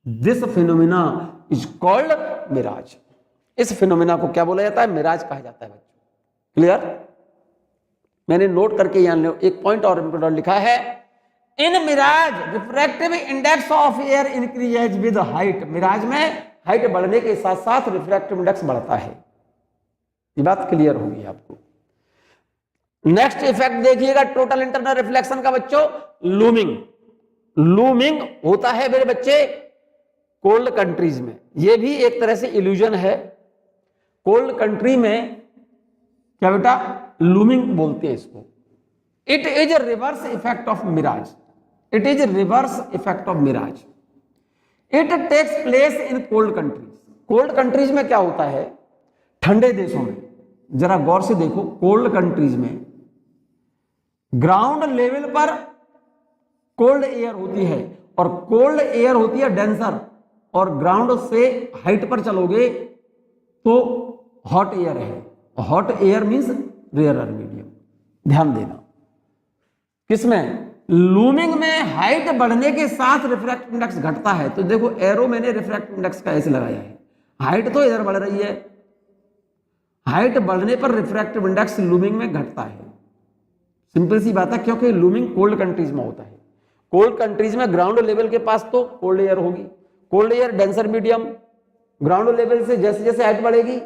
This phenomena is called mirage. इस phenomena को क्या बोला जाता है, मिराज कहा जाता है बच्चों। क्लियर। मैंने नोट करके यहां एक पॉइंट और लिखा है, in mirage refractive index of air increases with height. Mirage में हाइट बढ़ने के साथ साथ रिफ्रैक्टिव इंडेक्स बढ़ता है। ये बात क्लियर होगी आपको। नेक्स्ट इफेक्ट देखिएगा टोटल इंटरनल रिफ्लेक्शन का बच्चों, लूमिंग। लूमिंग होता है मेरे बच्चे कोल्ड कंट्रीज में, यह भी एक तरह से इल्यूजन है। कोल्ड कंट्री में क्या बेटा, लूमिंग बोलते हैं इसको। It is a reverse effect of mirage. It is reverse effect of mirage. It takes place in cold countries. Cold countries में क्या होता है, ठंडे देशों में, जरा गौर से देखो, कोल्ड कंट्रीज में ग्राउंड लेवल पर कोल्ड एयर होती है, और कोल्ड एयर होती है डेंसर, और ग्राउंड से हाइट पर चलोगे तो हॉट एयर है। Hot air means rarer medium. ध्यान देना, किसमें, लूमिंग में हाइट बढ़ने के साथ रिफ्रैक्टिव इंडेक्स घटता है। तो देखो एरो मैंने रिफ्रैक्टिव इंडेक्स का ऐसे लगाया है, हाइट तो इधर बढ़ रही है, हाइट बढ़ने पर रिफ्रैक्टिव इंडेक्स लूमिंग में घटता है। सिंपल सी बात है, क्योंकि लूमिंग कोल्ड कंट्रीज में होता है। कोल्ड कंट्रीज में ग्राउंड लेवल के पास तो कोल्ड एयर होगी, cold air denser medium, ground level से जैसे जैसे हाइट बढ़ेगी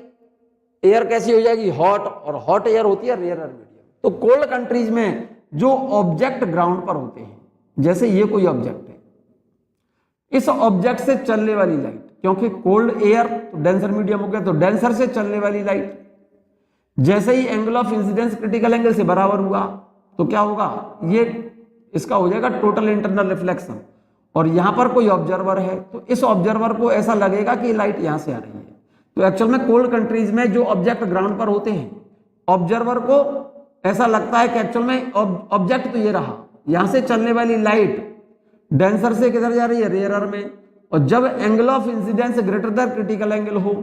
एयर कैसी हो जाएगी, हॉट, और हॉट एयर होती है रेयरर मीडियम। तो कोल्ड कंट्रीज में जो ऑब्जेक्ट ग्राउंड पर होते हैं, जैसे ये कोई ऑब्जेक्ट है, इस ऑब्जेक्ट से चलने वाली लाइट, क्योंकि कोल्ड एयर तो डेंसर मीडियम हो गया, तो डेंसर से चलने वाली लाइट जैसे ही angle of incidence critical angle से बराबर हुआ तो क्या होगा, ये इसका हो जाएगा टोटल इंटरनल रिफ्लेक्शन। और यहां पर कोई ऑब्जर्वर है, तो इस ऑब्जर्वर को ऐसा लगेगा कि लाइट यहां से आ रही है। तो एक्चुअल में कोल्ड कंट्रीज में जो ऑब्जेक्ट ग्राउंड पर होते हैं, ऑब्जर्वर को ऐसा लगता है कि एक्चुअल में ऑब्जेक्ट तो ये रहा, यहां से चलने वाली लाइट डेंसर से किधर जा रही है, रेयरर में, और जब angle of incidence greater than critical angle हो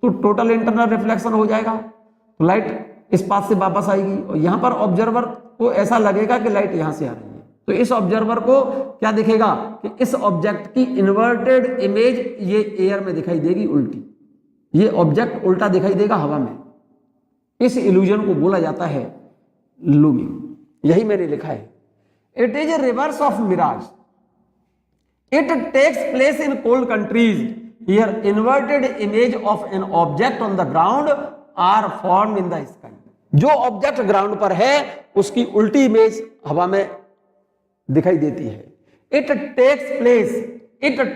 तो टोटल इंटरनल रिफ्लेक्शन हो जाएगा, तो लाइट इस पाथ से वापस आएगी, और यहां पर ऑब्जर्वर को ऐसा लगेगा कि लाइट यहां से आ रही है। तो इस ऑब्जर्वर को क्या दिखेगा कि इस ऑब्जेक्ट की इन्वर्टेड इमेज ये एयर में दिखाई देगी, उल्टी, ये ऑब्जेक्ट उल्टा दिखाई देगा हवा में। इस इल्यूजन को बोला जाता है लूमिंग। यही मैंने लिखा है, it is a reverse of mirage, it takes place in cold countries, here inverted image of an object on the ground are form in the sky. जो ऑब्जेक्ट ग्राउंड पर है उसकी उल्टी इमेज हवा में दिखाई देती है। It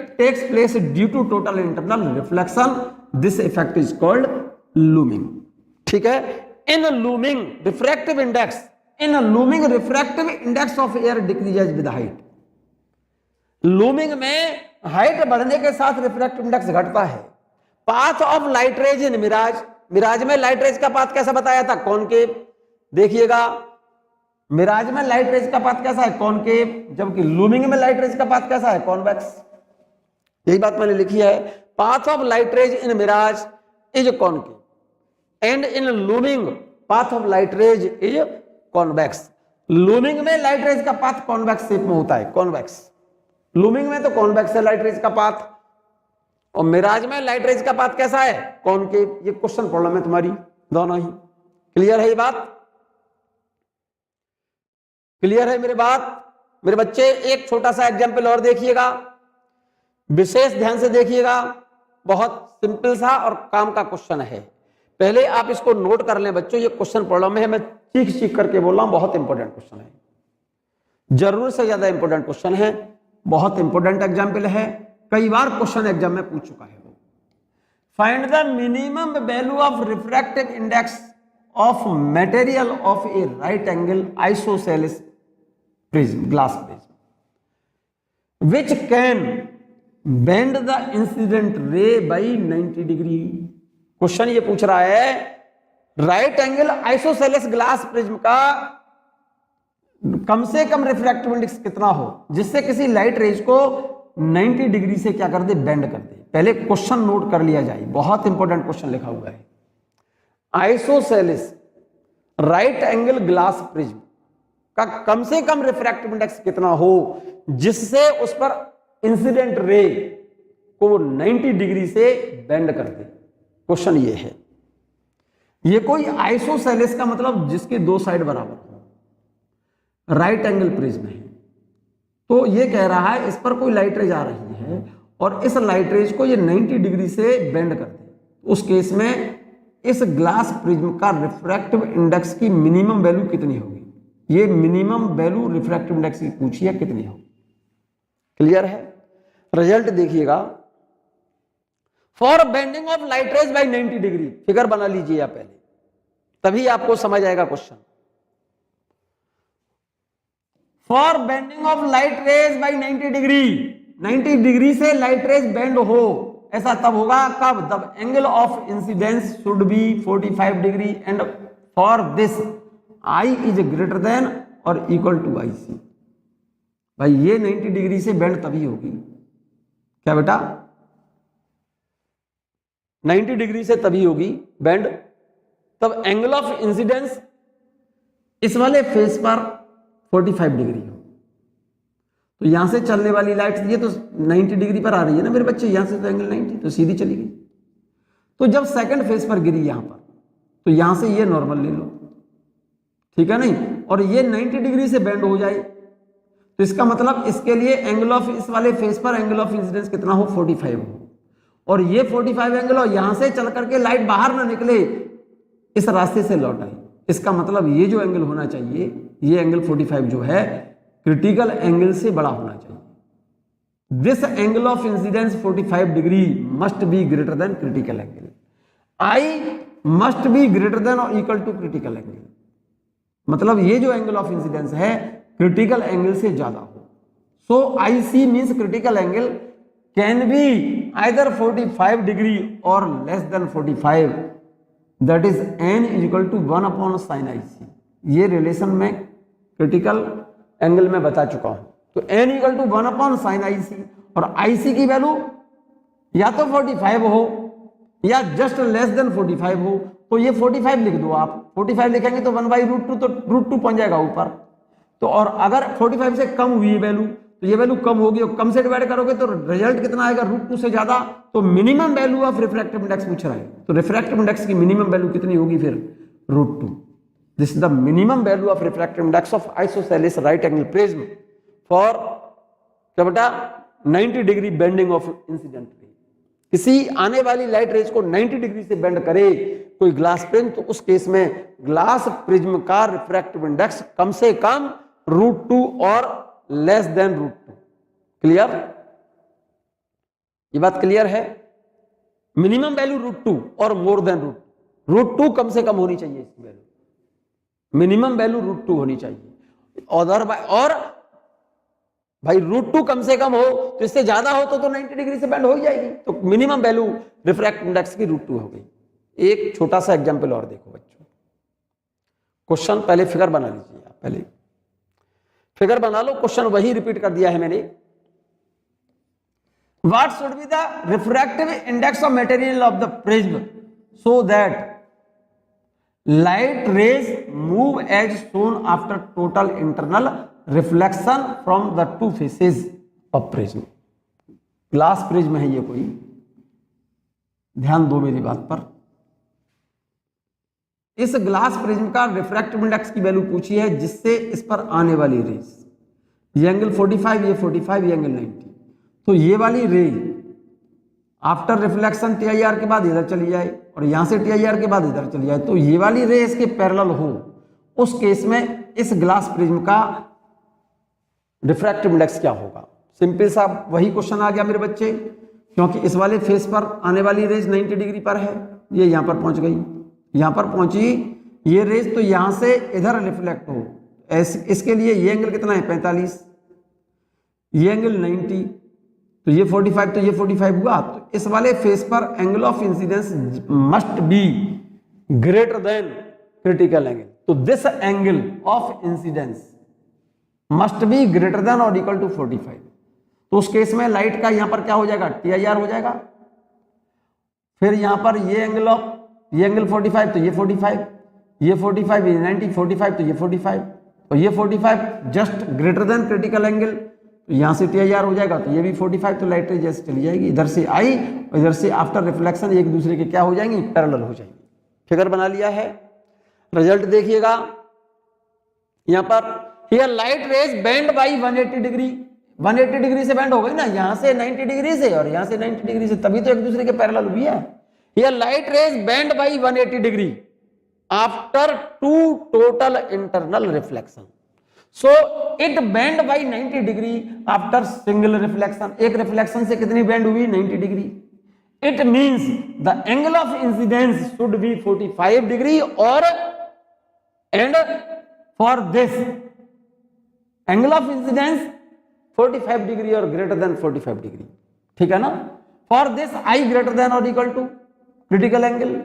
takes place due to total internal reflection, this effect is called looming. ठीक है, in looming refractive index of air decreases with height. Looming में हाइट बढ़ने के साथ रिफ्रैक्टिव इंडेक्स घटता है। Path of light rays in mirage, mirage में light rays का पाथ कैसा बताया था, कॉनकेव। देखिएगा मिराज में लाइट रेज का पाथ कैसा है, कॉनकेव, जबकि लूमिंग में लाइट रेज का पाथ कैसा है, कॉन्वेक्स। यही बात मैंने लिखी है, path of light rays in mirage is concave and in looming path of light rays is convex. Looming में लाइट रेज का पाथ कॉन्वेक्स शेप में होता है, कॉन्वेक्स। लूमिंग में तो कॉन्वेक्स है लाइट रेज का पाथ, और मिराज में लाइट रेज का पाथ कैसा है, कॉनकेव। ये क्वेश्चन प्रॉब्लम है तुम्हारी दोनों ही। क्लियर है ये बात, क्लियर है मेरी बात मेरे बच्चे। एक छोटा सा एग्जांपल और देखिएगा, विशेष ध्यान से देखिएगा, बहुत सिंपल सा और काम का क्वेश्चन है। पहले आप इसको नोट कर लें बच्चों, ये क्वेश्चन प्रॉब्लम है, मैं चीख करके बोल रहा हूं, बहुत इंपॉर्टेंट क्वेश्चन है, जरूर से ज्यादा इंपॉर्टेंट क्वेश्चन है, बहुत इंपॉर्टेंट एग्जाम्पल है, कई बार क्वेश्चन एग्जाम में पूछ चुका है। Find the minimum value of refractive index of material of A right angle isosceles prism, glass prism, which can bend the incident ray by 90 degree. Question ये पूछ रहा है right angle isosceles glass prism का कम से कम refractive index कितना हो जिससे किसी लाइट रेज को 90 डिग्री से क्या कर दे, बेंड कर दे। पहले क्वेश्चन नोट कर लिया जाए, बहुत इंपॉर्टेंट क्वेश्चन लिखा हुआ है। Isosceles right angle glass prism का कम से कम रिफ्रैक्टिव इंडेक्स कितना हो जिससे उस पर इंसिडेंट रे को 90 डिग्री से बेंड कर दे। क्वेश्चन ये है, ये कोई आइसोसेलेस का मतलब जिसके दो साइड बराबर हो, राइट एंगल प्रिज्म है, तो ये कह रहा है इस पर कोई लाइट रेज आ रही है और इस लाइट रेज को ये 90 डिग्री से बेंड कर दे। उस केस में इस ग्लास प्रिज्म का रिफ्रैक्टिव इंडेक्स की मिनिमम वैल्यू कितनी होगी, ये मिनिमम वैल्यू रिफ्रैक्टिव इंडेक्स की पूछी है, कितनी होगी। क्लियर है, रिजल्ट देखिएगा। For bending of light raise by 90 degree, figure बना लीजिए आप पहले, तभी आपको समझ आएगा question. For bending of light raise by 90 degree, 90 degree से लाइट रेज बेंड हो, ऐसा तब होगा कब, तब angle of incidence should be 45 degree and for this I is greater than और इक्वल टू आई सी। भाई ये 90 डिग्री से बेंड तभी होगी, क्या बेटा, 90 डिग्री से तभी होगी बेंड, तब एंगल ऑफ इंसिडेंस इस वाले फेस पर 45 डिग्री हो। तो यहां से चलने वाली लाइट ये तो 90 डिग्री पर आ रही है ना मेरे बच्चे, यहां से तो एंगल 90, तो सीधी चली गई। तो जब सेकंड फेस पर गिरी यहां पर, तो यहां से ये नॉर्मल ले लो, ठीक है नहीं, और ये 90 डिग्री से बेंड हो जाए, तो इसका मतलब इसके लिए एंगल ऑफ इस वाले फेस पर एंगल ऑफ इंसिडेंस कितना हो, 45 हो, और ये 45 एंगल हो, यहां से चल करके लाइट बाहर ना निकले, इस रास्ते से लौट आई। इसका मतलब ये जो एंगल होना चाहिए, ये एंगल 45 जो है क्रिटिकल एंगल से बड़ा होना चाहिए। This angle of incidence 45 degree must be greater than critical angle, I must be greater than और इक्वल टू क्रिटिकल एंगल। मतलब ये जो एंगल ऑफ इंसिडेंस है क्रिटिकल एंगल से ज्यादा हो। So IC means critical angle can be either 45 degree or less than 45. That is n is equal to 1 upon sin IC. ये relation में critical angle में बता चुका हूं। तो n equal to 1 upon sine IC और IC की value या तो 45 हो या जस्ट लेस देन 45 हो। तो ये 45 लिख दो आप, 45 लिखेंगे तो 1/√2, तो √2 पहुंच जाएगा ऊपर। तो और अगर 45 से कम हुई है वैल्यू तो ये वैल्यू कम होगी और कम से डिवाइड करोगे तो रिजल्ट कितना आएगा, √2 से ज्यादा। तो minimum value of refractive index पूछ रहा है, तो रिफ्रैक्टिव इंडेक्स की मिनिमम वैल्यू कितनी होगी फिर, √2। This is the minimum value of refractive index of isosceles right angle prism for क्या बेटा 90 degree bending of incident ray. किसी आने वाली लाइट रेज को 90 डिग्री से बेंड करे कोई ग्लास प्रिज्म, तो उस केस में ग्लास प्रिज्म का रिफ्रैक्टिव इंडेक्स कम से कम √2 और लेस देन √2। क्लियर, ये बात क्लियर है। मिनिमम वैल्यू √2 और मोर देन √2 कम से कम होनी चाहिए इसकी वैल्यू, मिनिमम वैल्यू √2 होनी चाहिए। और भाई √2 कम से कम हो तो इससे ज्यादा हो तो 90 डिग्री से बेंड हो ही जाएगी। तो मिनिमम वैल्यू रिफ्रैक्टिव इंडेक्स की √2 हो गई। एक छोटा सा एग्जांपल और देखो बच्चों, क्वेश्चन पहले फिगर बना लीजिए, आप पहले फिगर बना लो, क्वेश्चन वही रिपीट कर दिया है मैंने। What should be the refractive index of material of the prism so that light rays move as soon after total internal reflection from the two faces of prism. Glass prism है ये कोई, ध्यान दो मेरी बात पर। इस ग्लास प्रिज्म का रिफ्रैक्टिव इंडेक्स की वैल्यू पूछी है जिससे इस पर आने वाली रेज, ये एंगल 45, ये 45, ये एंगल 90। तो ये वाली रे आफ्टर रिफ्लेक्शन TIR के बाद इधर चली जाए और यहां से TIR के बाद इधर चली जाए, तो ये वाली रे इसके पैरेलल हो, उस केस में इस ग्लास प्रिज्म का रिफ्रैक्टिव इंडेक्स क्या होगा। सिंपल सा वही क्वेश्चन आ गया मेरे बच्चे, क्योंकि इस वाले फेस पर आने वाली रेज 90 डिग्री पर है, ये यहां पर पहुंच गई, यहां पर पहुंची ये रेज, तो यहां से इधर रिफ्लेक्ट हो। इसके लिए ये एंगल कितना है 45, ये एंगल 90, तो ये 45, तो ये 45 हुआ। तो इस वाले फेस पर angle of incidence must be greater than critical angle. तो this angle of incidence must be greater than और इक्वल टू 45। तो उस केस में लाइट का यहां पर क्या हो जाएगा, TIR हो जाएगा। फिर यहां पर ये एंगल ऑफ, ये एंगल 45, तो ये 45, ये 45, ये 90, 45, तो ये 45 और ये 45 just greater than critical angle, तो यहां से TIR हो जाएगा, तो ये भी 45। तो लाइट रे जैसे चली जाएगी, इधर से आई और इधर से आफ्टर रिफ्लेक्शन एक दूसरे के क्या हो जाएंगी, पैरेलल हो जाएंगी। फिगर बना लिया है, रिजल्ट देखिएगा यहां पर। Here light rays bend by 180 degree, 180 degree से बेंड हो गई ना, यहां से 90 डिग्री से और यहां से 90 डिग्री से, तभी तो एक दूसरे के पैरेलल हुई है। Here light rays bend by 180 degree after two total internal reflection, so it bend by 90 degree after single reflection. एक रिफ्लेक्शन से कितनी बेंड हुई, 90 degree. It means the angle of incidence should be 45 degree और and for this angle of incidence 45 degree और greater than 45 degree, ठीक है ना। For this I greater than और equal to critical angle,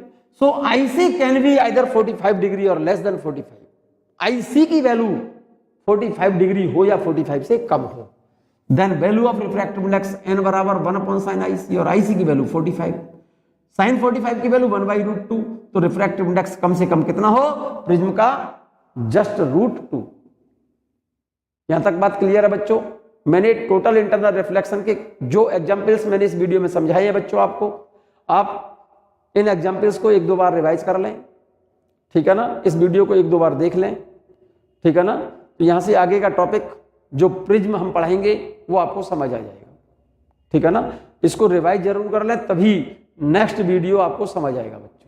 so IC can be either 45 degree और less than 45। IC की value 45 degree हो या 45 से कम हो, then value of refractive index n बराबर 1 अपॉन साइन IC और IC की वैल्यू 45, साइन 45 की वैल्यू 1/√2। तो रिफ्रैक्टिव इंडेक्स कम से कम कितना हो प्रिज्म का, जस्ट √2। यहां तक बात क्लियर है बच्चों। मैंने टोटल इंटरनल रिफ्लेक्शन के जो एग्जांपल्स मैंने इस वीडियो में समझाए हैं बच्चों आपको, आप इन एग्जांपल्स को एक दो बार रिवाइज कर लें, ठीक है ना। इस वीडियो को एक दो बार देख लें, ठीक है ना। तो यहां से आगे का टॉपिक जो प्रिज्म हम पढ़ाएंगे वो आपको समझ आ जाएगा, ठीक है ना। इसको रिवाइज जरूर कर लें, तभी नेक्स्ट वीडियो आपको समझ आएगा बच्चों।